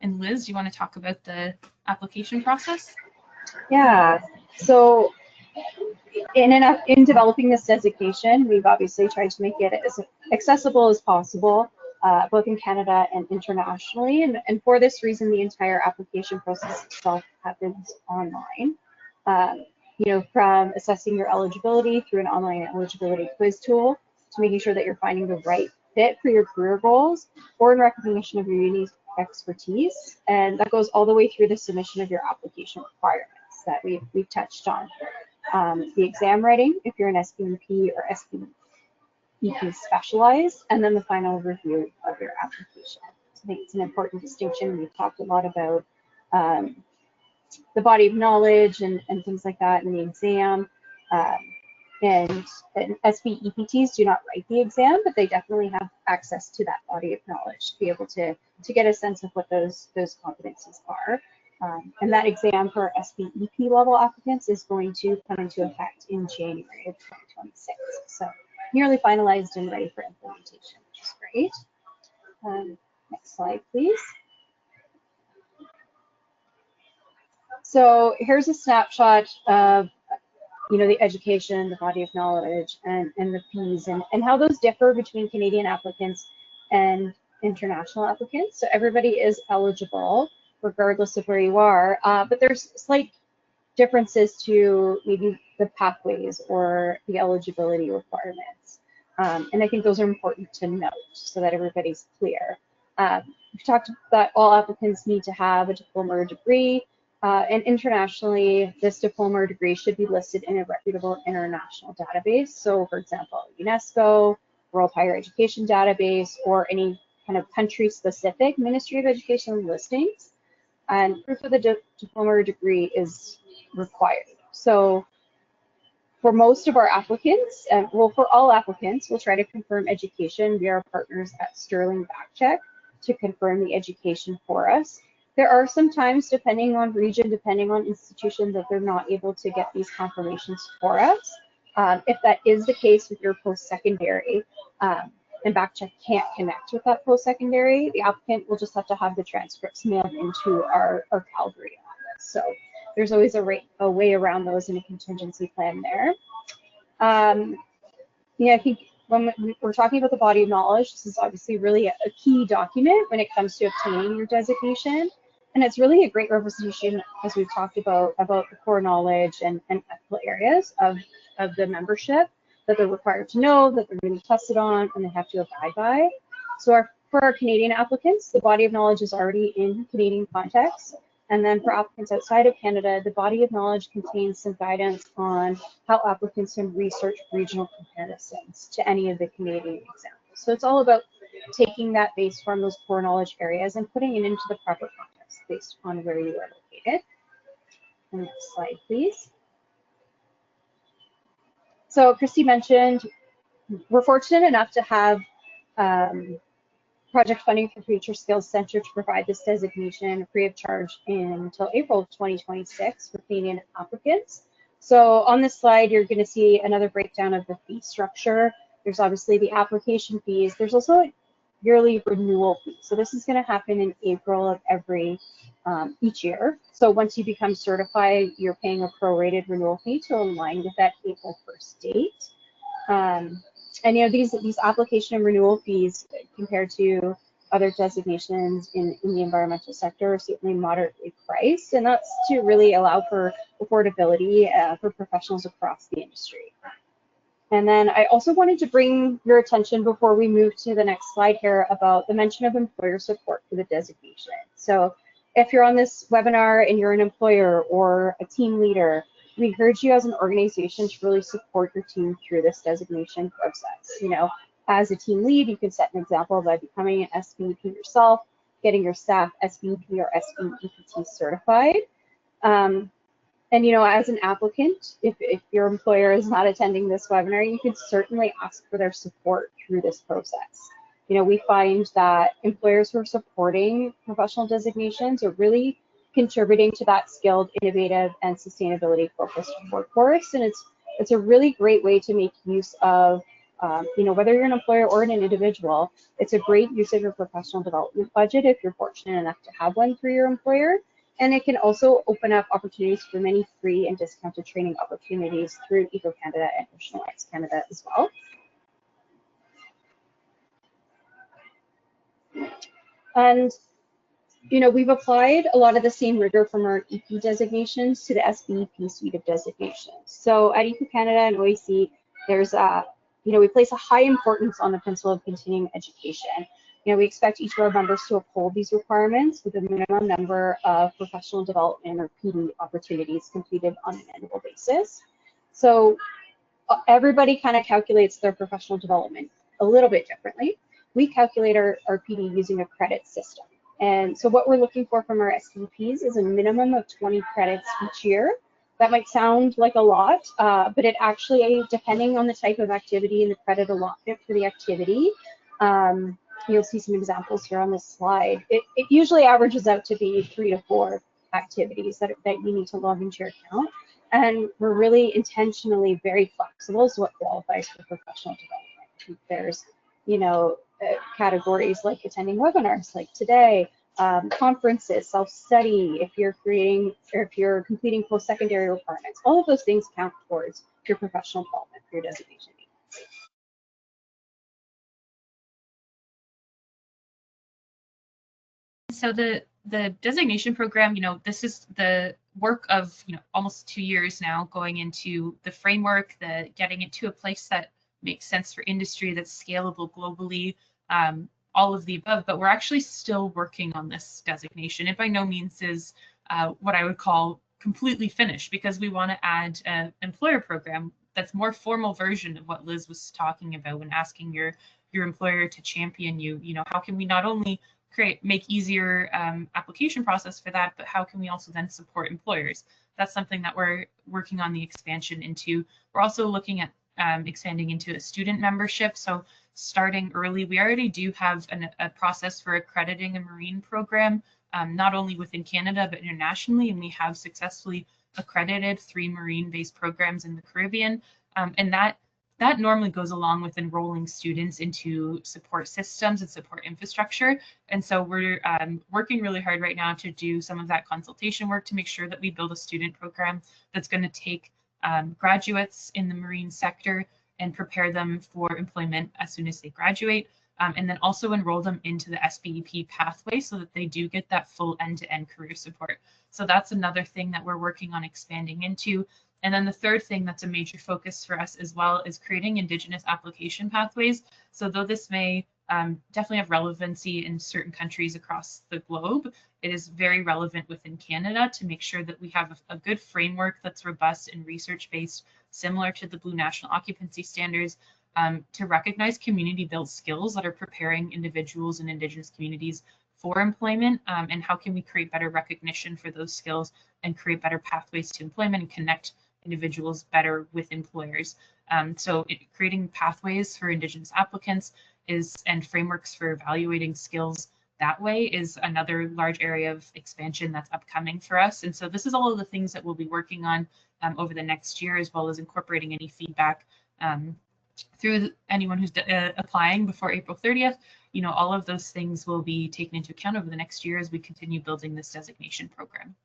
Speaker 2: And Liz, do you want to talk about the application process?
Speaker 3: Yeah, so in developing this designation, we've obviously tried to make it as accessible as possible, both in Canada and internationally. And for this reason, the entire application process itself happens online. From assessing your eligibility through an online eligibility quiz tool to making sure that you're finding the right fit for your career goals, or in recognition of your unique expertise. And that goes all the way through the submission of your application requirements that we've touched on. The exam writing, if you're an SBEP or SBEP specialized, and then the final review of your application. So I think it's an important distinction. We've talked a lot about the body of knowledge and things like that in the exam. And SBEPTs do not write the exam, but they definitely have access to that body of knowledge to be able to get a sense of what those competencies are. And that exam for SBEP level applicants is going to come into effect in January of 2026. So nearly finalized and ready for implementation, which is great. Next slide, please. So here's a snapshot of the education, the body of knowledge, and the fees, and how those differ between Canadian applicants and international applicants. So everybody is eligible regardless of where you are, but there's slight differences to maybe the pathways or the eligibility requirements. And I think those are important to note so that everybody's clear. We've talked that all applicants need to have a diploma or degree, and internationally, this diploma or degree should be listed in a reputable international database. So for example, UNESCO, World Higher Education Database, or any kind of country-specific Ministry of Education listings. And proof of the diploma or degree is required. So for most of our applicants, for all applicants, we'll try to confirm education via our partners at Sterling Backcheck to confirm the education for us. There are some times, depending on region, depending on institution, that they're not able to get these confirmations for us. If that is the case with your post-secondary, and Backcheck can't connect with that post-secondary, the applicant will just have to have the transcripts mailed into our Calgary office. So there's always a way around those in a contingency plan there. I think when we're talking about the body of knowledge, this is obviously really a key document when it comes to obtaining your designation. And it's really a great representation, as we've talked about the core knowledge and ethical areas of the membership that they're required to know, that they're going to be tested on, and they have to abide by. So for our Canadian applicants, the body of knowledge is already in Canadian context. And then for applicants outside of Canada, the body of knowledge contains some guidance on how applicants can research regional comparisons to any of the Canadian examples. So it's all about taking that base from those core knowledge areas and putting it into the proper context based on where you are located. Next slide, please. So Christy mentioned we're fortunate enough to have project funding for Future Skills Center to provide this designation free of charge until April of 2026 for Canadian applicants. So on this slide, you're going to see another breakdown of the fee structure. There's obviously the application fees. There's also a yearly renewal fee. So this is going to happen in April of each year. So once you become certified, you're paying a prorated renewal fee to align with that April 1st date. And you know, these application and renewal fees compared to other designations in the environmental sector are certainly moderately priced, and that's to really allow for affordability for professionals across the industry. And then I also wanted to bring your attention before we move to the next slide here about the mention of employer support for the designation. So if you're on this webinar and you're an employer or a team leader, we encourage you as an organization to really support your team through this designation process. You know, as a team lead, you can set an example by becoming an SBEP yourself, getting your staff SBEP or SBEPT certified. And, you know, as an applicant, if your employer is not attending this webinar, you can certainly ask for their support through this process. You know, we find that employers who are supporting professional designations are really contributing to that skilled, innovative, and sustainability-focused workforce. And it's a really great way to make use of, you know, whether you're an employer or an individual, it's a great use of your professional development budget if you're fortunate enough to have one through your employer. And it can also open up opportunities for many free and discounted training opportunities through EcoCanada and OceanWise Canada as well. And, you know, we've applied a lot of the same rigor from our EP designations to the SBEP suite of designations. So at EcoCanada and OAC, there's you know, we place a high importance on the principle of continuing education. You know, we expect each of our members to uphold these requirements with a minimum number of professional development or PD opportunities completed on an annual basis. So everybody kind of calculates their professional development a little bit differently. We calculate our PD using a credit system. And so what we're looking for from our SBEPs is a minimum of 20 credits each year. That might sound like a lot, but it actually, depending on the type of activity and the credit allotment for the activity, you'll see some examples here on this slide. It usually averages out to be 3 to 4 activities that you need to log into your account. And we're really intentionally very flexible as what qualifies for professional development. There's, you know, categories like attending webinars like today, conferences, self-study, if you're completing post-secondary requirements, all of those things count towards your professional development for your designation.
Speaker 2: So the designation program, you know, this is the work of, you know, almost 2 years now going into the framework, getting it to a place that makes sense for industry, that's scalable globally, all of the above, but we're actually still working on this designation. It by no means is what I would call completely finished, because we want to add an employer program that's more formal version of what Liz was talking about when asking your employer to champion you. You know, how can we not only make easier application process for that, but how can we also then support employers? That's something that we're working on the expansion into. We're also looking at expanding into a student membership. So starting early, we already do have a process for accrediting a marine program, not only within Canada, but internationally. And we have successfully accredited 3 marine-based programs in the Caribbean. And that normally goes along with enrolling students into support systems and support infrastructure. And so we're working really hard right now to do some of that consultation work to make sure that we build a student program that's going to take graduates in the marine sector and prepare them for employment as soon as they graduate, and then also enroll them into the SBEP pathway so that they do get that full end-to-end career support. So that's another thing that we're working on expanding into. And then the third thing that's a major focus for us as well is creating Indigenous application pathways. So though this may definitely have relevancy in certain countries across the globe, it is very relevant within Canada to make sure that we have a good framework that's robust and research-based, similar to the Blue National Occupancy Standards, to recognize community-built skills that are preparing individuals in Indigenous communities for employment, and how can we create better recognition for those skills and create better pathways to employment and connect individuals better with employers. So creating pathways for Indigenous applicants, and frameworks for evaluating skills that way is another large area of expansion that's upcoming for us. And so this is all of the things that we'll be working on over the next year, as well as incorporating any feedback through anyone who's applying before April 30th. All of those things will be taken into account over the next year as we continue building this designation program.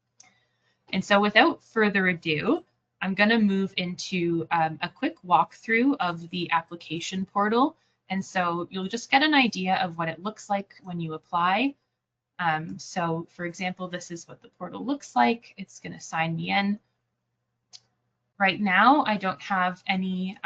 Speaker 2: And so without further ado, I'm going to move into a quick walkthrough of the application portal. And so you'll just get an idea of what it looks like when you apply. So for example, this is what the portal looks like. It's going to sign me in. Right now, I don't have any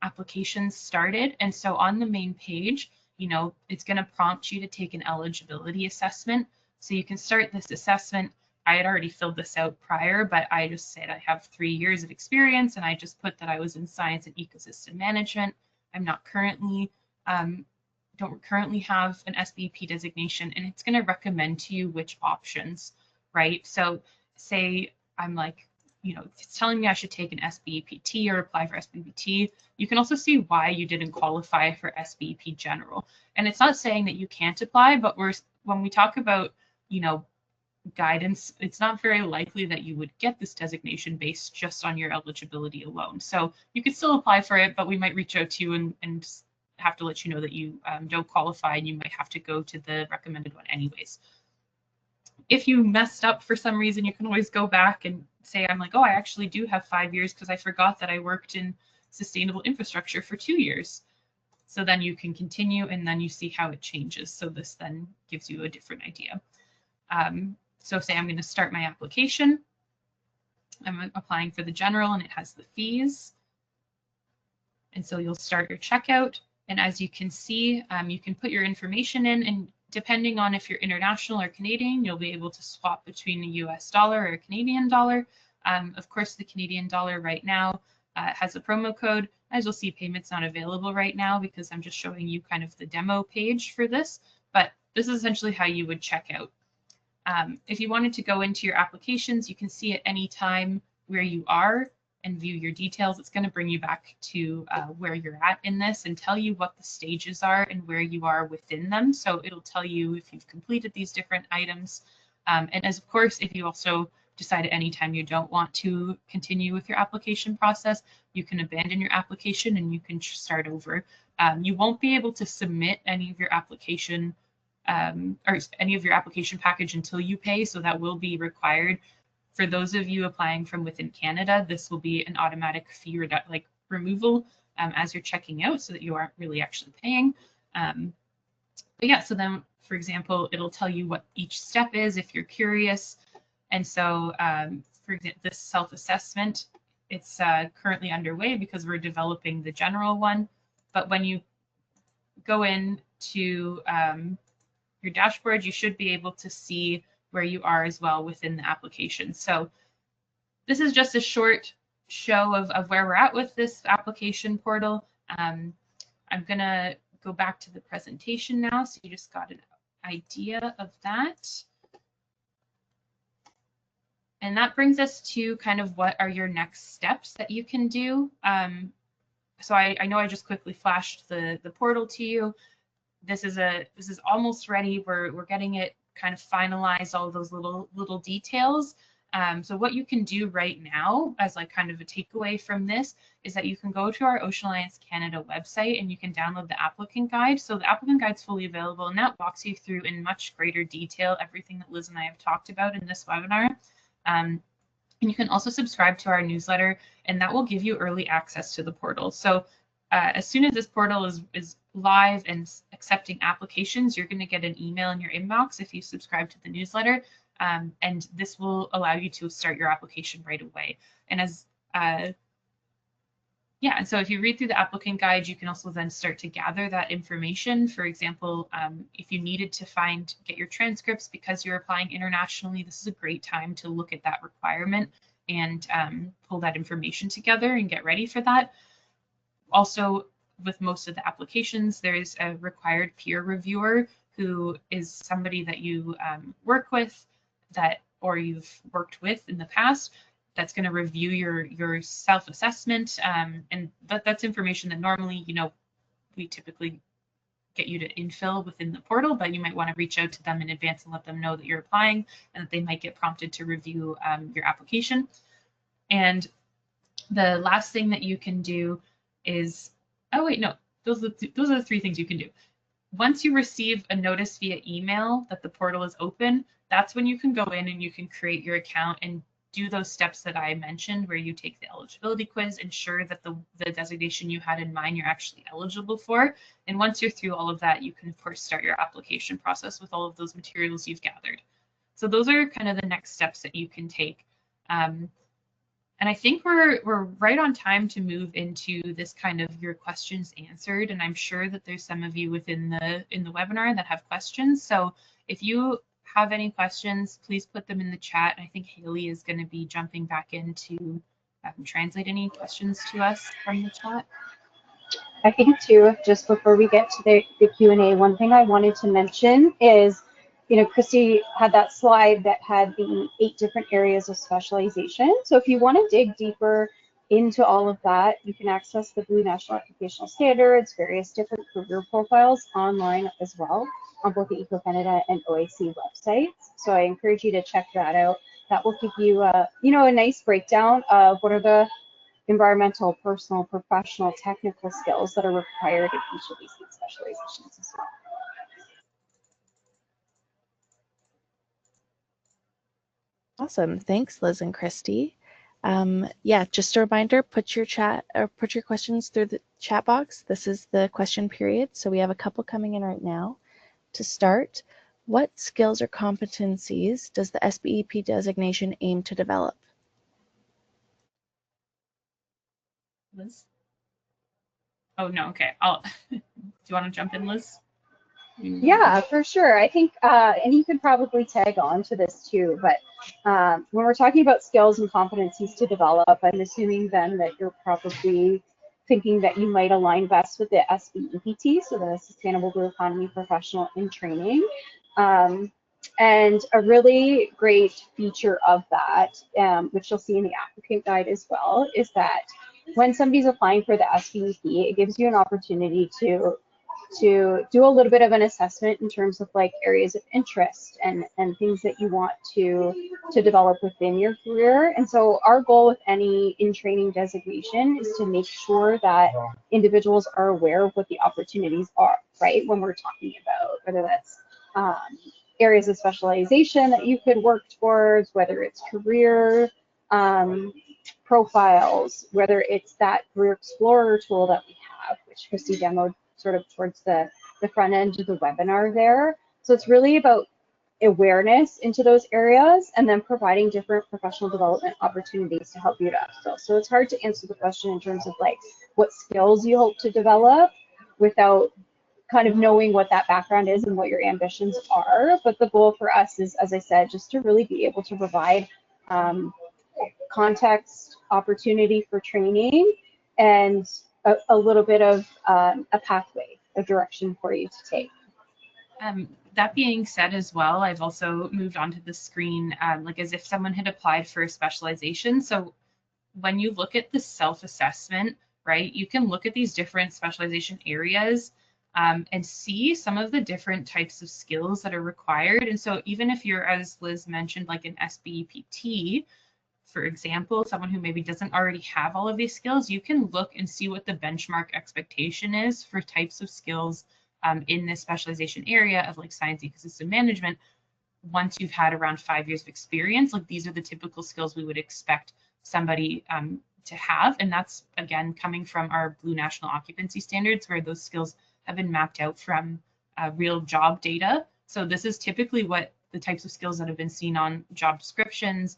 Speaker 2: applications started. And so on the main page, it's going to prompt you to take an eligibility assessment. So you can start this assessment. I had already filled this out prior, but I just said I have 3 years of experience, and I just put that I was in science and ecosystem management. I'm not currently, don't currently have an SBEP designation, and it's going to recommend to you which options, right? So say I'm like, it's telling me I should take an SBEPT or apply for SBEPT. You can also see why you didn't qualify for SBEP General. And it's not saying that you can't apply, but when we talk about, guidance, it's not very likely that you would get this designation based just on your eligibility alone. So you could still apply for it, but we might reach out to you and have to let you know that you don't qualify, and you might have to go to the recommended one anyways. If you messed up for some reason, you can always go back and say, I'm like, oh, I actually do have 5 years because I forgot that I worked in sustainable infrastructure for 2 years. So then you can continue, and then you see how it changes. So this then gives you a different idea. So say I'm going to start my application. I'm applying for the general, and it has the fees. And so you'll start your checkout. And as you can see, you can put your information in, and depending on if you're international or Canadian, you'll be able to swap between a US dollar or a Canadian dollar. Of course, the Canadian dollar right now has a promo code. As you'll see, payment's not available right now because I'm just showing you kind of the demo page for this, but this is essentially how you would check out. If you wanted to go into your applications, you can see at any time where you are and view your details. It's going to bring you back to where you're at in this and tell you what the stages are and where you are within them. So it'll tell you if you've completed these different items. And as of course, if you also decide at any time you don't want to continue with your application process, you can abandon your application and you can start over. You won't be able to submit any of your application or any of your application package until you pay, so that will be required. For those of you applying from within Canada, this will be an automatic fee removal as you're checking out, so that you aren't really actually paying. But yeah, so then, for example, it'll tell you what each step is if you're curious. And so, for example, this self-assessment, it's currently underway because we're developing the general one. But when you go into your dashboard, you should be able to see where you are as well within the application. So this is just a short show of where we're at with this application portal. I'm going to go back to the presentation now, so you just got an idea of that. And that brings us to kind of what are your next steps that you can do. So I know I just quickly flashed the portal to you. This is almost ready. We're getting it kind of finalized, all those little details. So what you can do right now as like kind of a takeaway from this is that you can go to our Ocean Alliance Canada website and you can download the applicant guide. So the applicant guide is fully available, and that walks you through in much greater detail everything that Liz and I have talked about in this webinar. And you can also subscribe to our newsletter, and that will give you early access to the portal. So as soon as this portal is live and accepting applications, you're going to get an email in your inbox if you subscribe to the newsletter, and this will allow you to start your application right away. And as yeah, and so if you read through the applicant guide, you can also then start to gather that information. For example, if you needed to get your transcripts because you're applying internationally, this is a great time to look at that requirement and pull that information together and get ready for that. Also, with most of the applications, there's a required peer reviewer who is somebody that you work with or you've worked with in the past that's going to review your self-assessment, and that's information that normally we typically get you to infill within the portal, but you might want to reach out to them in advance and let them know that you're applying and that they might get prompted to review your application. And the last thing that you can do is, oh wait, no, those are the three things you can do. Once you receive a notice via email that the portal is open, that's when you can go in and you can create your account and do those steps that I mentioned, where you take the eligibility quiz, ensure that the designation you had in mind you're actually eligible for. And once you're through all of that, you can of course start your application process with all of those materials you've gathered. So those are kind of the next steps that you can take. And I think we're right on time to move into this kind of your questions answered. And I'm sure that there's some of you within the webinar that have questions. So if you have any questions, please put them in the chat. I think Haley is going to be jumping back in to translate any questions to us from the chat.
Speaker 3: I think too, just before we get to the Q&A, one thing I wanted to mention is, you know, Christy had that slide that had the 8 different areas of specialization. So if you want to dig deeper into all of that, you can access the Blue National Occupational Standards, various different career profiles online as well on both the EcoCanada and OAC websites. So I encourage you to check that out. That will give you, you know, a nice breakdown of what are the environmental, personal, professional, technical skills that are required in each of these specializations as well.
Speaker 1: Awesome. Thanks, Liz and Christy. Yeah, just a reminder, put your questions through the chat box. This is the question period, so we have a couple coming in right now. To start, what skills or competencies does the SBEP designation aim to develop?
Speaker 2: Liz? Oh, no, okay. Do you want to jump in, Liz?
Speaker 3: Yeah, for sure. I think, and you could probably tag on to this too, but when we're talking about skills and competencies to develop, I'm assuming then that you're probably thinking that you might align best with the SBEPT, so the Sustainable Blue Economy Professional in Training. And a really great feature of that, which you'll see in the applicant guide as well, is that when somebody's applying for the SBEP, it gives you an opportunity to do a little bit of an assessment in terms of like areas of interest and things that you want to develop within your career. And so our goal with any in-training designation is to make sure that individuals are aware of what the opportunities are, right? When we're talking about whether that's areas of specialization that you could work towards, whether it's career profiles, whether it's that career explorer tool that we have, which Christy demoed sort of towards the front end of the webinar there. So it's really about awareness into those areas and then providing different professional development opportunities to help you to upskill. So it's hard to answer the question in terms of like what skills you hope to develop without kind of knowing what that background is and what your ambitions are. But the goal for us is, as I said, just to really be able to provide context, opportunity for training, and a little bit of a pathway, a direction for you to take.
Speaker 2: That being said as well, I've also moved onto the screen like as if someone had applied for a specialization. So when you look at the self-assessment, right, you can look at these different specialization areas and see some of the different types of skills that are required. And so even if you're, as Liz mentioned, like an SBEPT, for example, someone who maybe doesn't already have all of these skills, you can look and see what the benchmark expectation is for types of skills in this specialization area of like science ecosystem management. Once you've had around 5 years of experience, like these are the typical skills we would expect somebody to have. And that's, again, coming from our Blue National Occupancy Standards, where those skills have been mapped out from real job data. So this is typically what the types of skills that have been seen on job descriptions,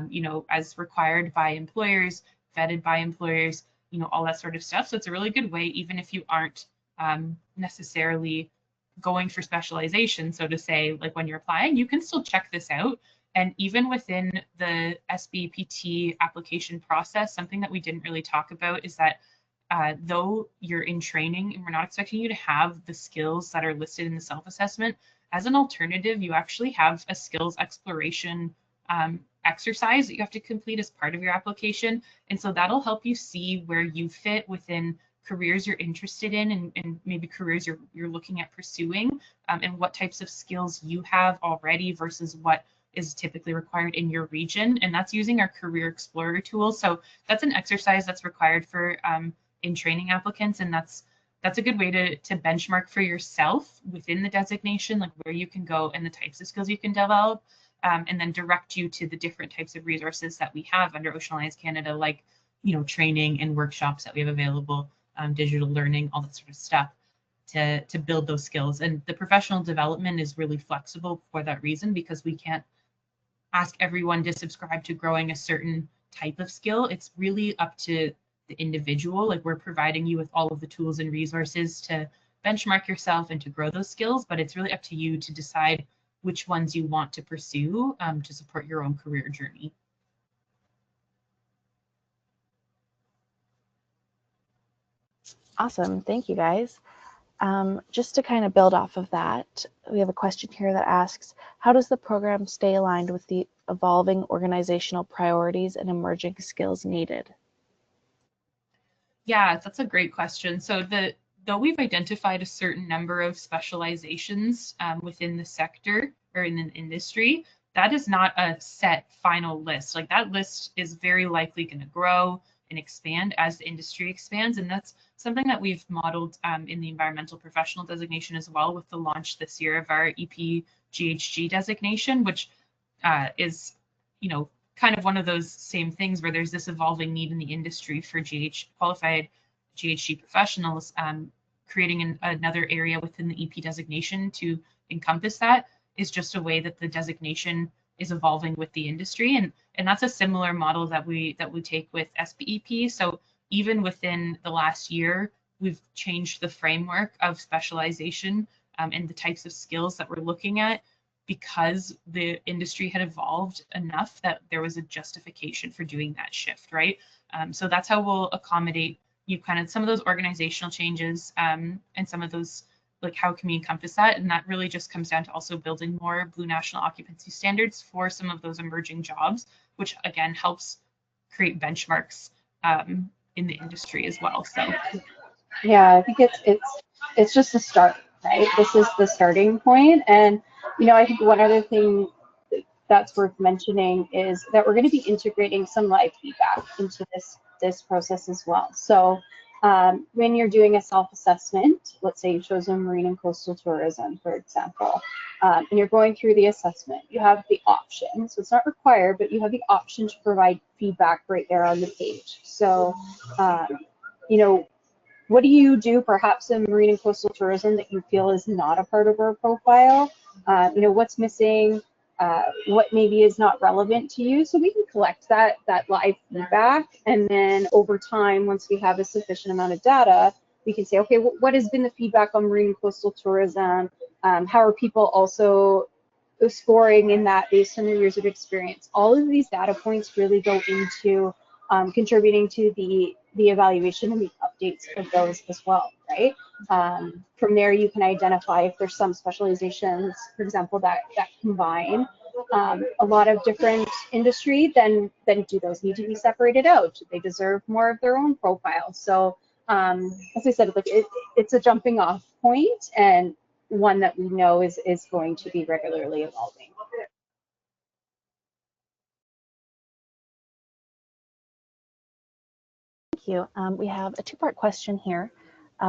Speaker 2: you know, as required by employers, vetted by employers, you know, all that sort of stuff. So it's a really good way, even if you aren't necessarily going for specialization, so to say, like when you're applying, you can still check this out. And even within the SBEPT application process, something that we didn't really talk about is that though you're in training and we're not expecting you to have the skills that are listed in the self-assessment, as an alternative, you actually have a skills exploration exercise that you have to complete as part of your application. And so that'll help you see where you fit within careers you're interested in and maybe careers you're looking at pursuing, and what types of skills you have already versus what is typically required in your region. And that's using our Career Explorer tool. So that's an exercise that's required for in training applicants, and that's a good way to benchmark for yourself within the designation, like where you can go and the types of skills you can develop, and then direct you to the different types of resources that we have under Ocean Alliance Canada, like training and workshops that we have available, digital learning, all that sort of stuff to build those skills. And the professional development is really flexible for that reason, because we can't ask everyone to subscribe to growing a certain type of skill. It's really up to the individual. Like, we're providing you with all of the tools and resources to benchmark yourself and to grow those skills, but it's really up to you to decide which ones you want to pursue to support your own career journey.
Speaker 1: Awesome, thank you guys. Just to kind of build off of that, we have a question here that asks, how does the program stay aligned with the evolving organizational priorities and emerging skills needed?
Speaker 2: Yeah, that's a great question. So though we've identified a certain number of specializations within the sector or in an industry, that is not a set final list. Like, that list is very likely going to grow and expand as the industry expands. And that's something that we've modeled in the environmental professional designation as well, with the launch this year of our EP GHG designation, which is, kind of one of those same things where there's this evolving need in the industry for qualified GHG professionals. Creating another area within the EP designation to encompass that is just a way that the designation is evolving with the industry, and that's a similar model that we take with SBEP. So even within the last year, we've changed the framework of specialization and the types of skills that we're looking at, because the industry had evolved enough that there was a justification for doing that shift, right? So that's how we'll accommodate kind of some of those organizational changes and some of those, like, how can we encompass that? And that really just comes down to also building more Blue National Occupancy standards for some of those emerging jobs, which again helps create benchmarks in the industry as well. So
Speaker 3: yeah, I think it's just a start, right? This is the starting point. And I think one other thing that's worth mentioning is that we're going to be integrating some live feedback into this process as well. So when you're doing a self-assessment, let's say you've chosen marine and coastal tourism, for example, and you're going through the assessment, you have the option, so it's not required, but you have the option to provide feedback right there on the page. So, what do you do perhaps in marine and coastal tourism that you feel is not a part of our profile? What's missing? What maybe is not relevant to you, so we can collect that live feedback, and then over time, once we have a sufficient amount of data, we can say, okay, what has been the feedback on marine and coastal tourism? How are people also scoring in that based on their years of experience? All of these data points really go into contributing to the evaluation and the updates of those as well, right? From there, you can identify if there's some specializations, for example, that combine a lot of different industry, then do those need to be separated out? Do they deserve more of their own profile? So as I said, like, it's a jumping off point, and one that we know is going to be regularly evolving.
Speaker 1: Thank you. We have a two-part question here.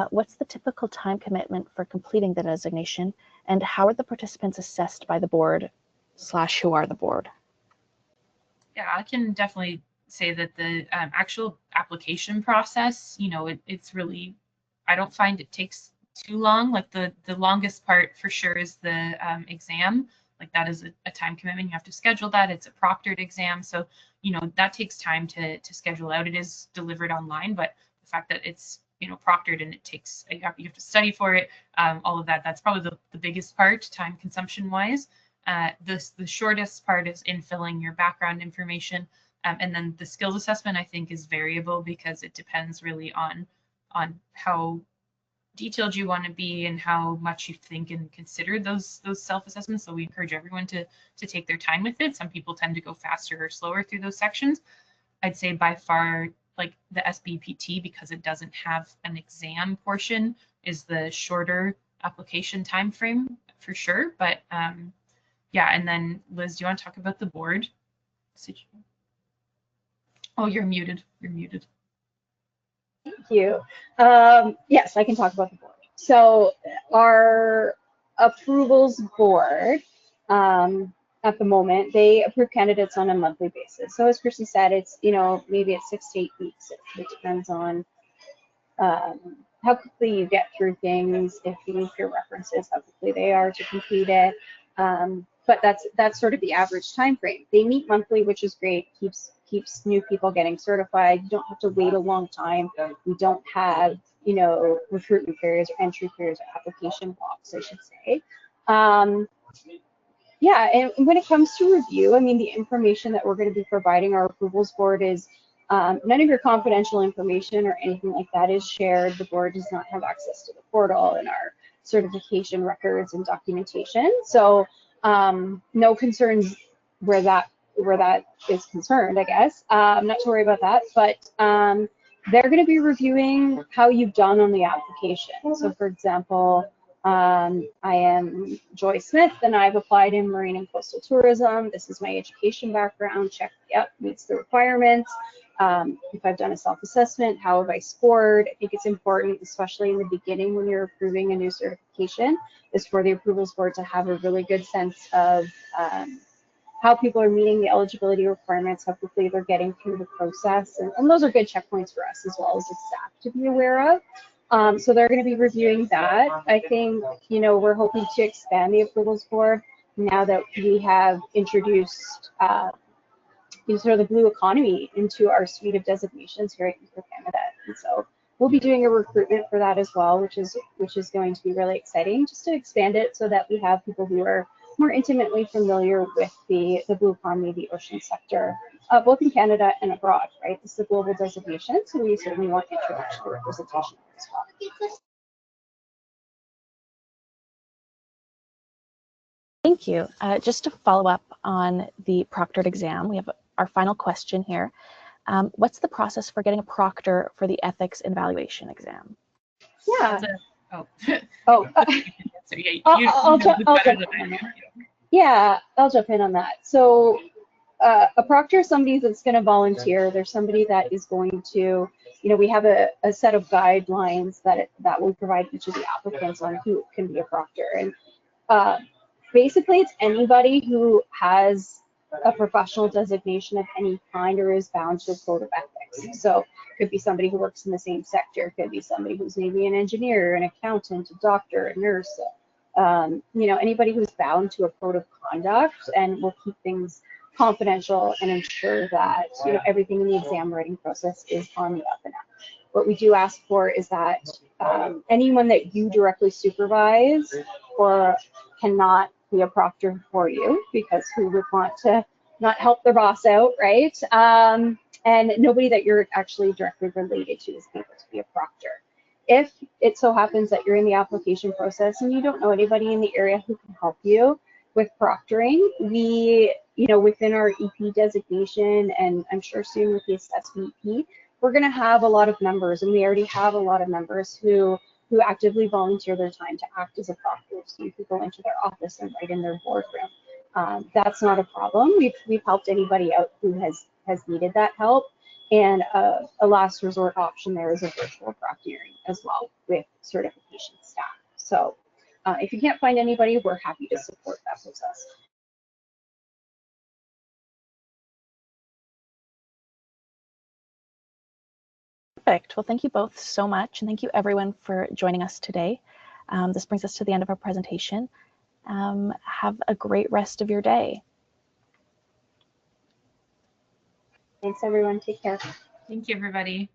Speaker 1: What's the typical time commitment for completing the designation, and how are the participants assessed by the board / who are the board?
Speaker 2: Yeah, I can definitely say that the actual application process, it's really, I don't find it takes too long. Like, the longest part for sure is the exam. Like, that is a time commitment. You have to schedule that. It's a proctored exam. So, that takes time to schedule out. It is delivered online, but the fact that it's, proctored and it takes, you have to study for it, all of that, that's probably the biggest part, time consumption wise. The shortest part is infilling your background information. And then the skills assessment, I think, is variable, because it depends really on how detailed you want to be and how much you think and consider those self-assessments. So we encourage everyone to take their time with it. Some people tend to go faster or slower through those sections. I'd say by far like the SBPT, because it doesn't have an exam portion, is the shorter application time frame for sure. But yeah, and then Liz, do you want to talk about the board? Oh, you're muted. You're muted.
Speaker 3: Thank you. Yes, I can talk about the board. So our approvals board, at the moment, they approve candidates on a monthly basis. So as Christy said, it's, you know, maybe it's 6 to 8 weeks. It depends on how quickly you get through things, if you need your references, how quickly they are to complete it. But that's sort of the average time frame. They meet monthly, which is great, keeps new people getting certified. You don't have to wait a long time. We don't have, you know, recruitment periods or entry periods or application blocks, I should say. Yeah, and when it comes to review, I mean, the information that we're going to be providing our approvals board is none of your confidential information or anything like that is shared. The board does not have access to the portal and our certification records and documentation. So no concerns where that is concerned, I guess. Not to worry about that, but they're going to be reviewing how you've done on the application. So for example, I am Joy Smith and I've applied in marine and coastal tourism. This is my education background. Check, yep, meets the requirements. If I've done a self-assessment, how have I scored? I think it's important, especially in the beginning when you're approving a new certification, is for the approvals board to have a really good sense of how people are meeting the eligibility requirements, how quickly they're getting through the process. And those are good checkpoints for us as well as the staff to be aware of. So they're going to be reviewing that. I think, you know, we're hoping to expand the approvals board now that we have introduced sort of the blue economy into our suite of designations here at ECO Canada. And so we'll be doing a recruitment for that as well, which is going to be really exciting, just to expand it so that we have people who are more intimately familiar with the blue economy, the ocean sector, both in Canada and abroad, right? This is a global designation, so we certainly want international representation as well.
Speaker 1: Thank you. Just to follow up on the proctored exam, we have our final question here. What's the process for getting a proctor for the ethics and evaluation exam?
Speaker 3: Yeah.
Speaker 2: I'll
Speaker 3: jump in on that. So a proctor is somebody that's going to volunteer. There's somebody that is going to, you know, we have a set of guidelines that will provide each of the applicants on who can be a proctor. And basically, it's anybody who has a professional designation of any kind or is bound to a code of ethics. So it could be somebody who works in the same sector. It could be somebody who's maybe an engineer, an accountant, a doctor, a nurse. You know, anybody who's bound to a code of conduct and will keep things confidential and ensure that, you know, everything in the exam writing process is on the up and up. What we do ask for is that anyone that you directly supervise or cannot be a proctor for you, because who would want to not help their boss out, right? And nobody that you're actually directly related to is able to be a proctor. If it so happens that you're in the application process and you don't know anybody in the area who can help you with proctoring, we, you know, within our EP designation, and I'm sure soon with the SBEP, we're going to have a lot of members, and we already have a lot of members who actively volunteer their time to act as a proctor. So you could go into their office and write in their boardroom. That's not a problem. We've helped anybody out who has needed that help. And a last resort option there is a virtual proctoring as well with certification staff. So if you can't find anybody, we're happy to support that process.
Speaker 1: Perfect. Well, thank you both so much. And thank you everyone for joining us today. This brings us to the end of our presentation. Have a great rest of your day.
Speaker 3: Thanks everyone, take care.
Speaker 2: Thank you everybody.